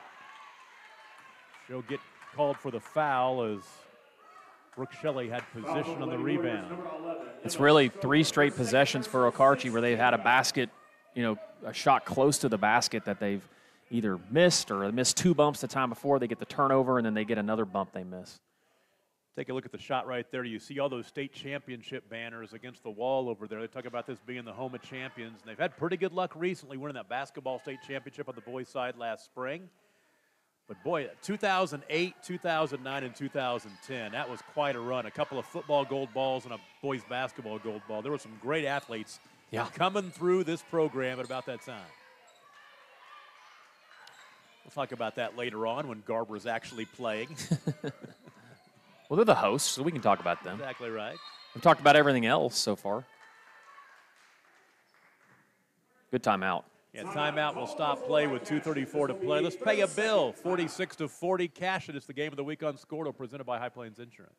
[SPEAKER 1] she'll get called for the foul as Brooke Shelley had position on the rebound.
[SPEAKER 2] It's really 3 straight possessions for Okarche where they've had a basket, a shot close to the basket that they've either missed or missed 2 bumps the time before. They get the turnover, and then they get another bump they miss.
[SPEAKER 1] Take a look at the shot right there. You see all those state championship banners against the wall over there. They talk about this being the home of champions. And they've had pretty good luck recently winning that basketball state championship on the boys' side last spring. But boy, 2008, 2009, and 2010, that was quite a run. A couple of football gold balls and a boys' basketball gold ball. There were some great athletes coming through this program at about that time. We'll talk about that later on when Garber is actually playing.
[SPEAKER 2] Well, they're the hosts, so we can talk about them.
[SPEAKER 1] Exactly right.
[SPEAKER 2] We've talked about everything else so far. Good timeout.
[SPEAKER 1] Yeah, timeout will stop play with 2:34 to play. Let's pay a bill. 46-40. Cashion. It's the game of the week on Squirtle, presented by High Plains Insurance.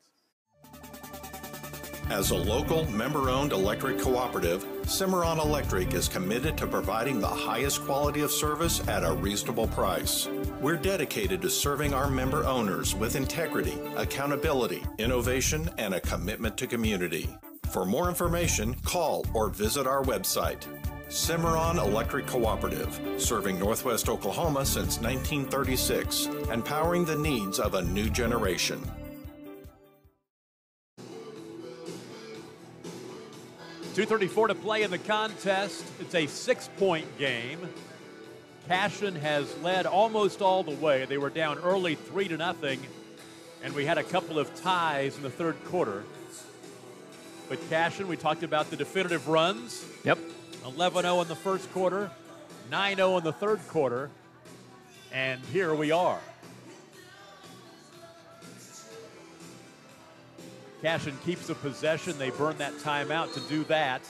[SPEAKER 11] As a local, member-owned electric cooperative, Cimarron Electric is committed to providing the highest quality of service at a reasonable price. We're dedicated to serving our member owners with integrity, accountability, innovation, and a commitment to community. For more information, call or visit our website. Cimarron Electric Cooperative, serving Northwest Oklahoma since 1936 and powering the needs of a new generation.
[SPEAKER 1] .234 to play in the contest. It's a 6-point game. Cashion has led almost all the way. They were down early 3-0, and we had a couple of ties in the third quarter. But Cashion, we talked about the definitive runs.
[SPEAKER 2] Yep.
[SPEAKER 1] 11-0 in the first quarter, 9-0 in the third quarter, and here we are. Cashion keeps the possession. They burn that timeout to do that.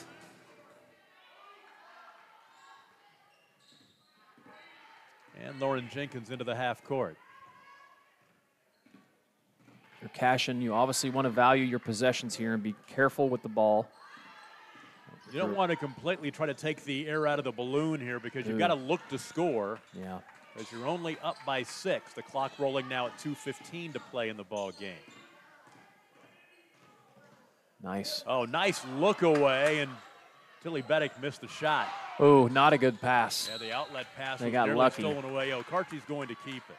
[SPEAKER 1] And Lauren Jenkins into the half court.
[SPEAKER 2] For Cashion, you obviously want to value your possessions here and be careful with the ball.
[SPEAKER 1] You don't want to completely try to take the air out of the balloon here because you've got to look to score.
[SPEAKER 2] Yeah.
[SPEAKER 1] Because you're only up by 6. The clock rolling now at 2:15 to play in the ball game.
[SPEAKER 2] Nice.
[SPEAKER 1] Oh, nice look away, and Tilly Beddick missed the shot.
[SPEAKER 2] Oh, not a good pass.
[SPEAKER 1] Yeah, the outlet pass
[SPEAKER 2] They
[SPEAKER 1] was
[SPEAKER 2] got
[SPEAKER 1] nearly
[SPEAKER 2] lucky.
[SPEAKER 1] stolen away. Okarche's going to keep it.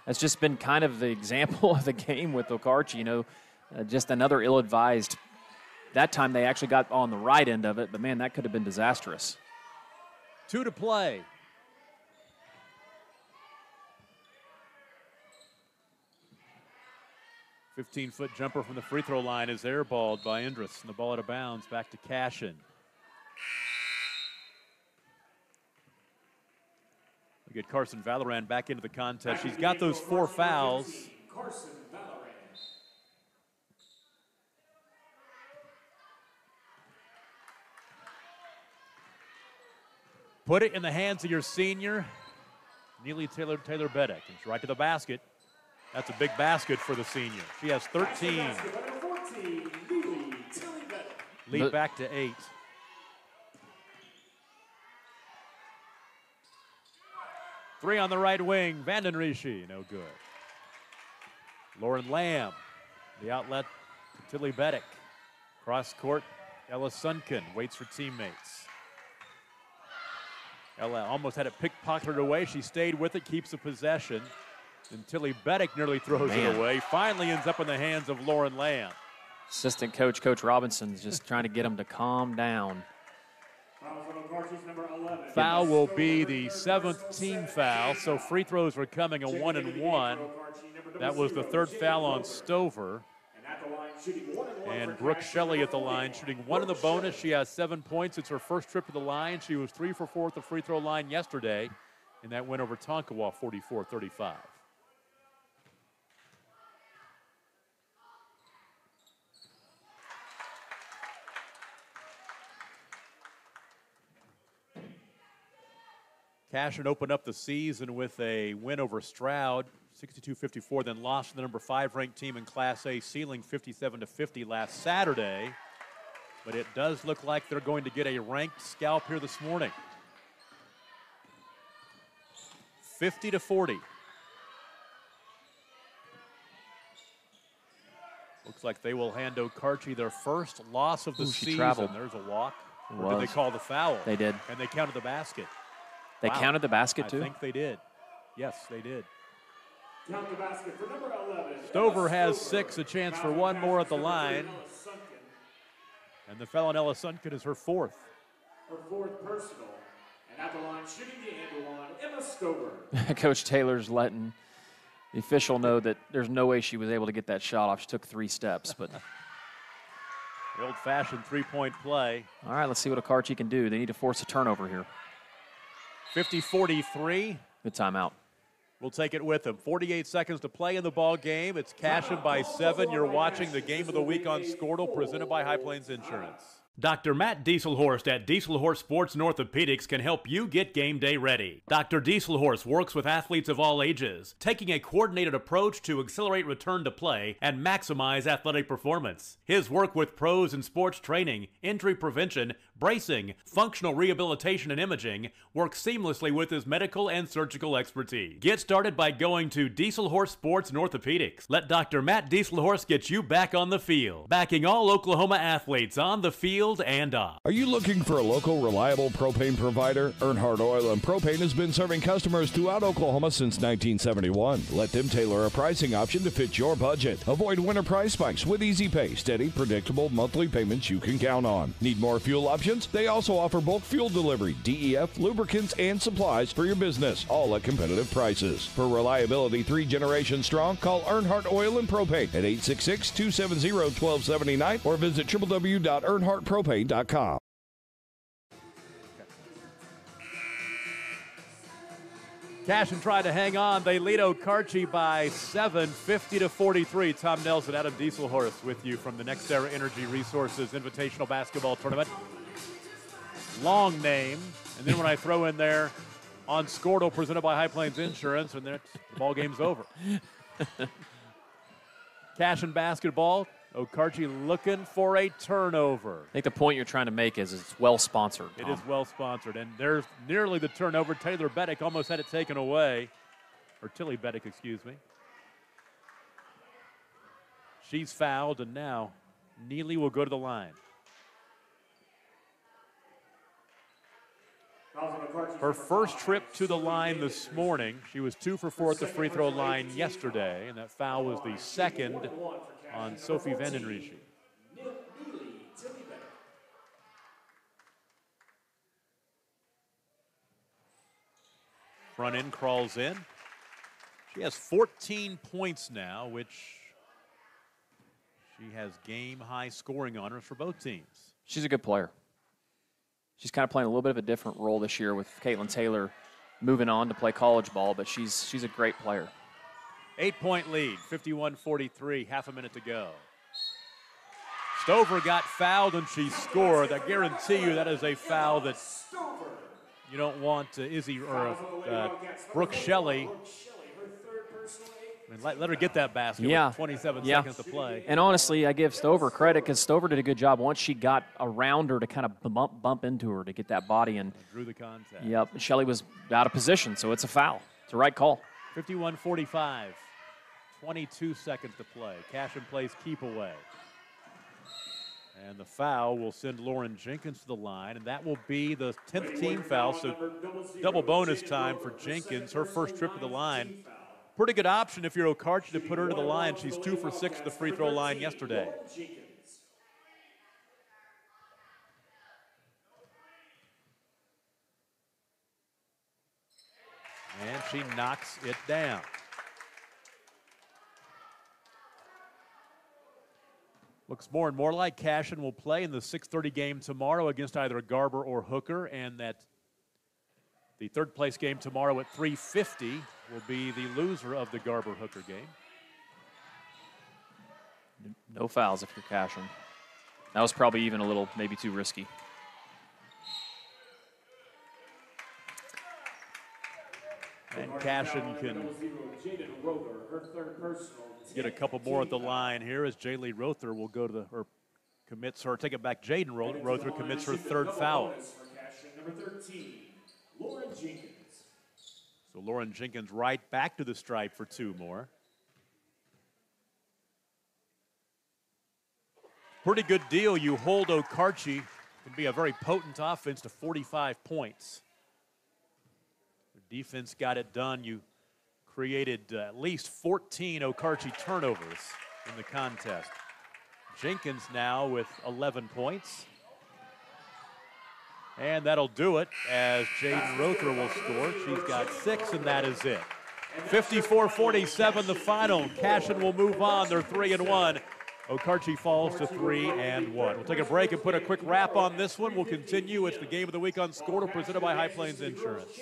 [SPEAKER 2] That's just been kind of the example of the game with Okarche, you know, just another ill-advised. That time they actually got on the right end of it, but man, that could have been disastrous.
[SPEAKER 1] 2 to play. .15-foot jumper from the free throw line is airballed by Indris, and the ball out of bounds back to Cashion. We get Carson Valorant back into the contest. She's got those 4 fouls.
[SPEAKER 6] Carson Valorant.
[SPEAKER 1] Put it in the hands of your senior, Neely Taylor Beddick. And she's right to the basket. That's a big basket for the senior. She has 13. Lead back to 8. Three on the right wing. Vanden Rishi, no good. Lauren Lamb, the outlet to Tilly Beddick. Cross court, Ella Sunken waits for teammates. Ella almost had it pickpocketed away. She stayed with it, keeps the possession. And Tilly Beddick nearly throws it away. Finally ends up in the hands of Lauren Lamb.
[SPEAKER 2] Assistant coach, Coach Robinson, is just trying to get them to calm down.
[SPEAKER 1] Foul will be the 7th team foul, so free throws were coming a 1-and-1. That was the 3rd foul on Stover. And Brooke Shelley at the line, shooting 1 in the bonus. She has 7 points. It's her first trip to the line. She was 3 for 4 at the free throw line yesterday, and that went over Tonkawa 44-35. Cashion opened up the season with a win over Stroud, 62-54, then lost to the number 5 ranked team in Class A, Sealing 57-50 last Saturday. But it does look like they're going to get a ranked scalp here this morning. 50-40. Looks like they will hand Okarche their first loss of the season.
[SPEAKER 2] Traveled.
[SPEAKER 1] There's a walk.
[SPEAKER 2] It
[SPEAKER 1] Or did
[SPEAKER 2] was.
[SPEAKER 1] they call the foul?
[SPEAKER 2] They did.
[SPEAKER 1] And they counted the basket.
[SPEAKER 2] They counted the basket, too?
[SPEAKER 1] I think they did. Yes, they did.
[SPEAKER 6] Count the basket for number 11.
[SPEAKER 1] Stover has 6, a chance for 1 more at the line. And the foul on Ella Sunken is her 4th.
[SPEAKER 6] Her 4th personal. And at the line, shooting the and one, Emma Stover.
[SPEAKER 2] Coach Taylor's letting the official know that there's no way she was able to get that shot off. She took 3 steps, but
[SPEAKER 1] The old-fashioned three-point play.
[SPEAKER 2] all right, let's see what Okarche can do. They need to force a turnover here.
[SPEAKER 1] 50-43.
[SPEAKER 2] Good timeout.
[SPEAKER 1] We'll take it with them. 48 seconds to play in the ball game. It's Cashion by 7. You're watching the Game of the Week on Squirtle, presented by High Plains Insurance.
[SPEAKER 9] Dr. Matt Dieselhorst at Dieselhorst Sports and Orthopedics can help you get game day ready. Dr. Dieselhorst works with athletes of all ages, taking a coordinated approach to accelerate return to play and maximize athletic performance. His work with pros in sports training, injury prevention, bracing, functional rehabilitation, and imaging works seamlessly with his medical and surgical expertise. Get started by going to Dieselhorst Sports and Orthopedics. Let Dr. Matt Dieselhorst get you back on the field, backing all Oklahoma athletes on the field and off.
[SPEAKER 3] Are you looking for a local, reliable propane provider? Earnhardt Oil and Propane has been serving customers throughout Oklahoma since 1971. Let them tailor a pricing option to fit your budget. Avoid winter price spikes with easy pay, steady, predictable monthly payments you can count on. Need more fuel options? They also offer bulk fuel delivery, DEF, lubricants, and supplies for your business, all at competitive prices. For reliability 3 generations strong, call Earnhardt Oil and Propane at 866-270-1279 or visit www.earnhardtpropane.com.
[SPEAKER 1] Cashion tried to hang on. They lead Okarche by 7, 50-43. Tom Nelson, Adam Dieselhorst with you from the Next Era Energy Resources Invitational Basketball Tournament. Long name. And then when I throw in there on Squirtle presented by High Plains Insurance, and then the ball game's over. Cashion basketball. Okarche looking for a turnover.
[SPEAKER 2] I think the point you're trying to make is it's well-sponsored.
[SPEAKER 1] It is well-sponsored, and there's nearly the turnover. Taylor Beddick almost had it taken away, or Tilly Beddick, excuse me. She's fouled, and now Neely will go to the line. Her first trip to the line this morning, she was 2 for 4 at the free throw line yesterday, and that foul was the second on Sophie Vandenriesche. Front end crawls in. She has 14 points now, which she has game-high scoring honors for both teams.
[SPEAKER 2] She's a good player. She's kind of playing a little bit of a different role this year with Caitlin Taylor moving on to play college ball, but she's a great player.
[SPEAKER 1] 8-point lead, 51-43, half a minute to go. Stover got fouled and she scored. I guarantee you that is a foul that you don't want Izzy or Brooke Shelley. I mean, let her get that basket with 27 seconds to play.
[SPEAKER 2] And honestly, I give Stover credit because Stover did a good job once she got around her to kind of bump into her to get that body in.
[SPEAKER 1] Drew the contact.
[SPEAKER 2] Yep, Shelley was out of position, so it's a foul. It's the right call.
[SPEAKER 1] 51-45, 22 seconds to play. Cashion plays keep away. And the foul will send Lauren Jenkins to the line, and that will be the 10th team foul, so double bonus time for Jenkins, her first trip to the line. Pretty good option if you're Okarche to put her to the line. She's 2 for 6 at the free throw line yesterday. And she knocks it down. Looks more and more like Cashion will play in the 6:30 game tomorrow against either Garber or Hooker, and that the third place game tomorrow at 3:50 will be the loser of the Garber-Hooker game.
[SPEAKER 2] No fouls if you're Cashion. That was probably even a little, maybe too risky.
[SPEAKER 1] And Cashion can get a couple more at the line here as Jaylee Rother will go to the, or commits her, take it back, Jaden Rother commits her third foul.
[SPEAKER 6] Number 13, Lauren Jenkins.
[SPEAKER 1] So Lauren Jenkins right back to the stripe for 2 more. Pretty good deal. You hold Okarche, can be a very potent offense to 45 points. The defense got it done. You created at least 14 Okarche turnovers in the contest. Jenkins now with 11 points. And that'll do it as Jaden Rother will score. She's got 6, and that is it. 54-47 the final. Cashion will move on. They're 3-1. Okarche falls to 3-1. We'll take a break and put a quick wrap on this one. We'll continue. It's the game of the week on Squirtle presented by High Plains Insurance.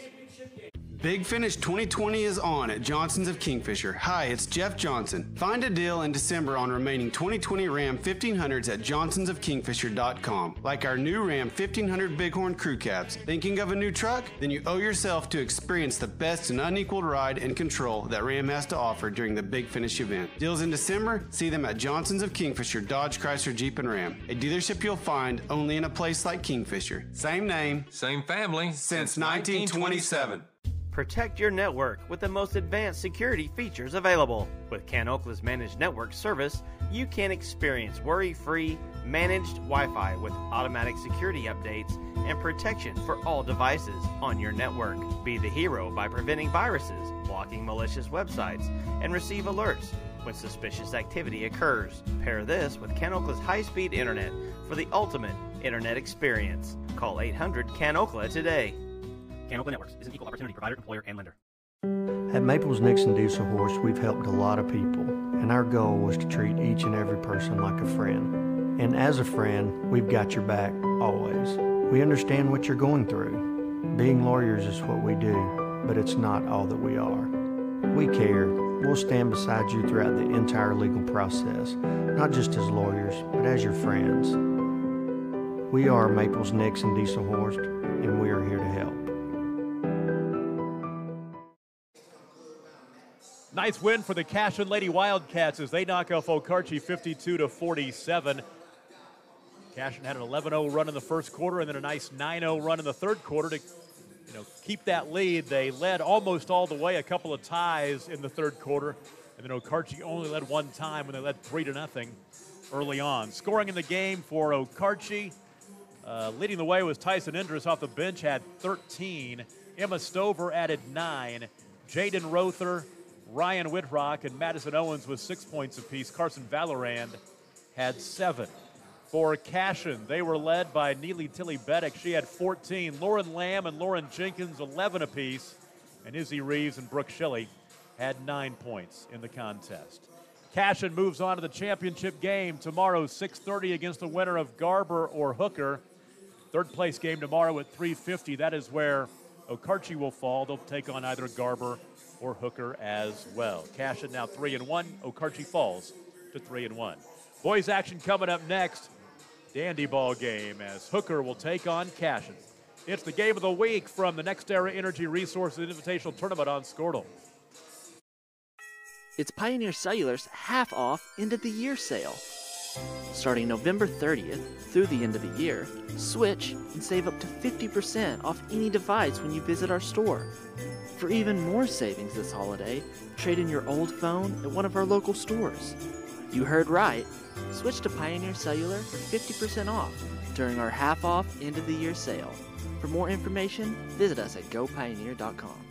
[SPEAKER 12] Big Finish 2020 is on at Johnson's of Kingfisher. Hi, it's Jeff Johnson. Find a deal in December on remaining 2020 Ram 1500s at johnsonsofkingfisher.com. Like our new Ram 1500 Bighorn Crew Cabs. Thinking of a new truck? Then you owe yourself to experience the best and unequaled ride and control that Ram has to offer during the Big Finish event. Deals in December? See them at Johnson's of Kingfisher, Dodge, Chrysler, Jeep, and Ram. A dealership you'll find only in a place like Kingfisher. Same name,
[SPEAKER 13] same family,
[SPEAKER 12] since 1927.
[SPEAKER 14] Protect your network with the most advanced security features available. With CanOkla's Managed Network Service, you can experience worry-free, managed Wi-Fi with automatic security updates and protection for all devices on your network. Be the hero by preventing viruses, blocking malicious websites, and receive alerts when suspicious activity occurs. Pair this with CanOkla's high-speed internet for the ultimate internet experience. Call 800-CAN-OKLA today.
[SPEAKER 15] CanOkla Networks is an equal opportunity provider, employer, and lender.
[SPEAKER 16] At Maples Nixon Diesel Horse, we've helped a lot of people, and our goal was to treat each and every person like a friend. And as a friend, we've got your back always. We understand what you're going through. Being lawyers is what we do, but it's not all that we are. We care. We'll stand beside you throughout the entire legal process, not just as lawyers, but as your friends. We are Maples Nixon Diesel Horse, and we are here to help.
[SPEAKER 1] Nice win for the Cashion Lady Wildcats as they knock off Okarche 52-47. Cashion had an 11-0 run in the first quarter and then a nice 9-0 run in the third quarter to keep that lead. They led almost all the way, a couple of ties in the third quarter, and then Okarche only led one time when they led 3-0 early on. Scoring in the game for Okarche, leading the way was Tyson Indris off the bench, had 13. Emma Stover added 9. Jaden Rother, Ryan Whitrock, and Madison Owens with 6 points apiece. Carson Valorand had 7. For Cashion, they were led by Neely Tilly Beddick. She had 14. Lauren Lamb and Lauren Jenkins, 11 apiece. And Izzy Reeves and Brooke Shilley had 9 points in the contest. Cashion moves on to the championship game tomorrow, 6:30 against the winner of Garber or Hooker. Third place game tomorrow at 3:50. That is where Okarche will fall. They'll take on either Garber or Hooker as well. Cashion now 3-1. Okarche falls to 3-1. Boys action coming up next. Dandy ball game as Hooker will take on Cashion. It's the game of the week from the Next Era Energy Resources Invitational Tournament on Squirtle.
[SPEAKER 17] It's Pioneer Cellular's half-off end-of-the-year sale. Starting November 30th through the end of the year, switch and save up to 50% off any device when you visit our store. For even more savings this holiday, trade in your old phone at one of our local stores. You heard right. Switch to Pioneer Cellular for 50% off during our half-off end-of-the-year sale. For more information, visit us at gopioneer.com.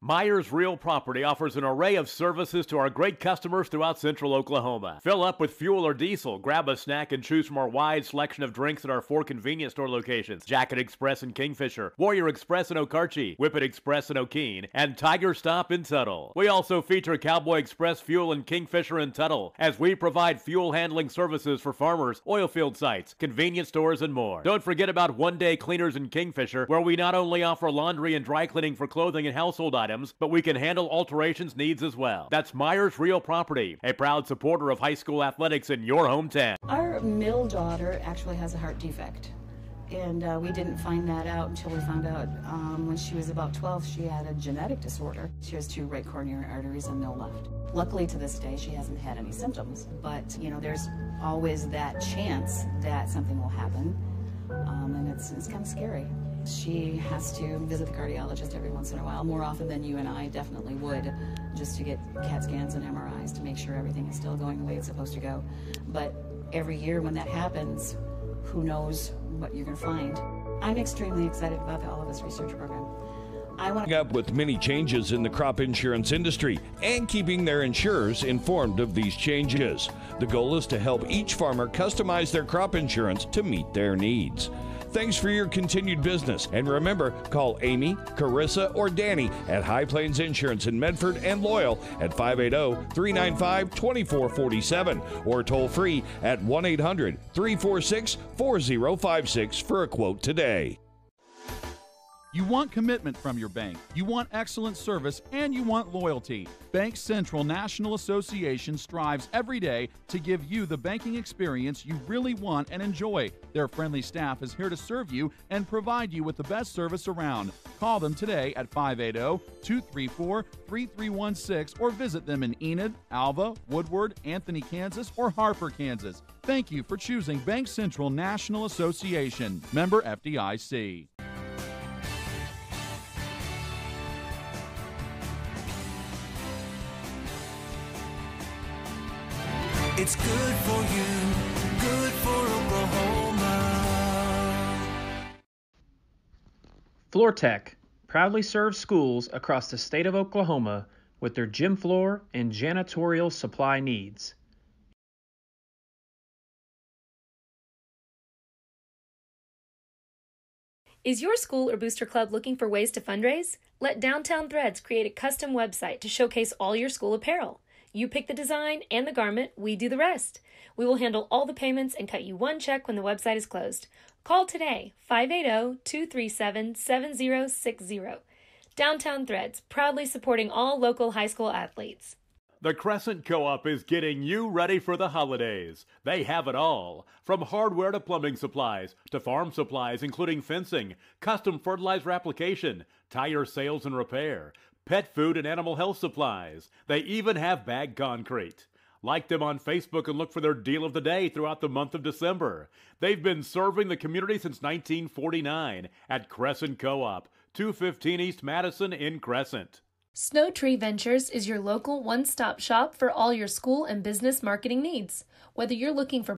[SPEAKER 1] Myers Real Property offers an array of services to our great customers throughout central Oklahoma. Fill up with fuel or diesel, grab a snack, and choose from our wide selection of drinks at our 4 convenience store locations: Jacket Express in Kingfisher, Warrior Express in Okarche, Whippet Express in O'Keene, and Tiger Stop in Tuttle. We also feature Cowboy Express Fuel in Kingfisher and Tuttle, as we provide fuel handling services for farmers, oil field sites, convenience stores, and more. Don't forget about One Day Cleaners in Kingfisher, where we not only offer laundry and dry cleaning for clothing and household items, but we can handle alterations needs as well. That's Myers Real Property, a proud supporter of high school athletics in your hometown.
[SPEAKER 18] Our middle daughter actually has a heart defect, and we didn't find that out until we found out when she was about 12. She had a genetic disorder. She has 2 right coronary arteries and no left. Luckily, to this day, she hasn't had any symptoms, but there's always that chance that something will happen, and it's kind of scary. She has to visit the cardiologist every once in a while, more often than you and I definitely would, just to get CAT scans and MRIs to make sure everything is still going the way it's supposed to go. But every year when that happens, who knows what you're going to find. I'm extremely excited about the All of Us research program. I want
[SPEAKER 3] up with many changes in the crop insurance industry and keeping their insurers informed of these changes. The goal is to help each farmer customize their crop insurance to meet their needs. Thanks for your continued business. And remember, call Amy, Carissa, or Danny at High Plains Insurance in Medford and Loyal at 580-395-2447 or toll free at 1-800-346-4056 for a quote today.
[SPEAKER 4] You want commitment from your bank. You want excellent service, and you want loyalty. Bank Central National Association strives every day to give you the banking experience you really want and enjoy. Their friendly staff is here to serve you and provide you with the best service around. Call them today at 580-234-3316 or visit them in Enid, Alva, Woodward, Anthony, Kansas, or Harper, Kansas. Thank you for choosing Bank Central National Association. Member FDIC.
[SPEAKER 5] It's good for you, good for Oklahoma.
[SPEAKER 7] FloorTech proudly serves schools across the state of Oklahoma with their gym floor and janitorial supply needs.
[SPEAKER 8] Is your school or booster club looking for ways to fundraise? Let Downtown Threads create a custom website to showcase all your school apparel. You pick the design and the garment, we do the rest. We will handle all the payments and cut you one check when the website is closed. Call today, 580-237-7060. Downtown Threads, proudly supporting all local high school athletes.
[SPEAKER 9] The Crescent Co-op is getting you ready for the holidays. They have it all, from hardware to plumbing supplies, to farm supplies including fencing, custom fertilizer application, tire sales and repair, pet food and animal health supplies. They even have bagged concrete. Like them on Facebook and look for their deal of the day throughout the month of December. They've been serving the community since 1949 at Crescent Co-op, 215 East Madison in Crescent.
[SPEAKER 8] Snow Tree Ventures is your local one-stop shop for all your school and business marketing needs. Whether you're looking for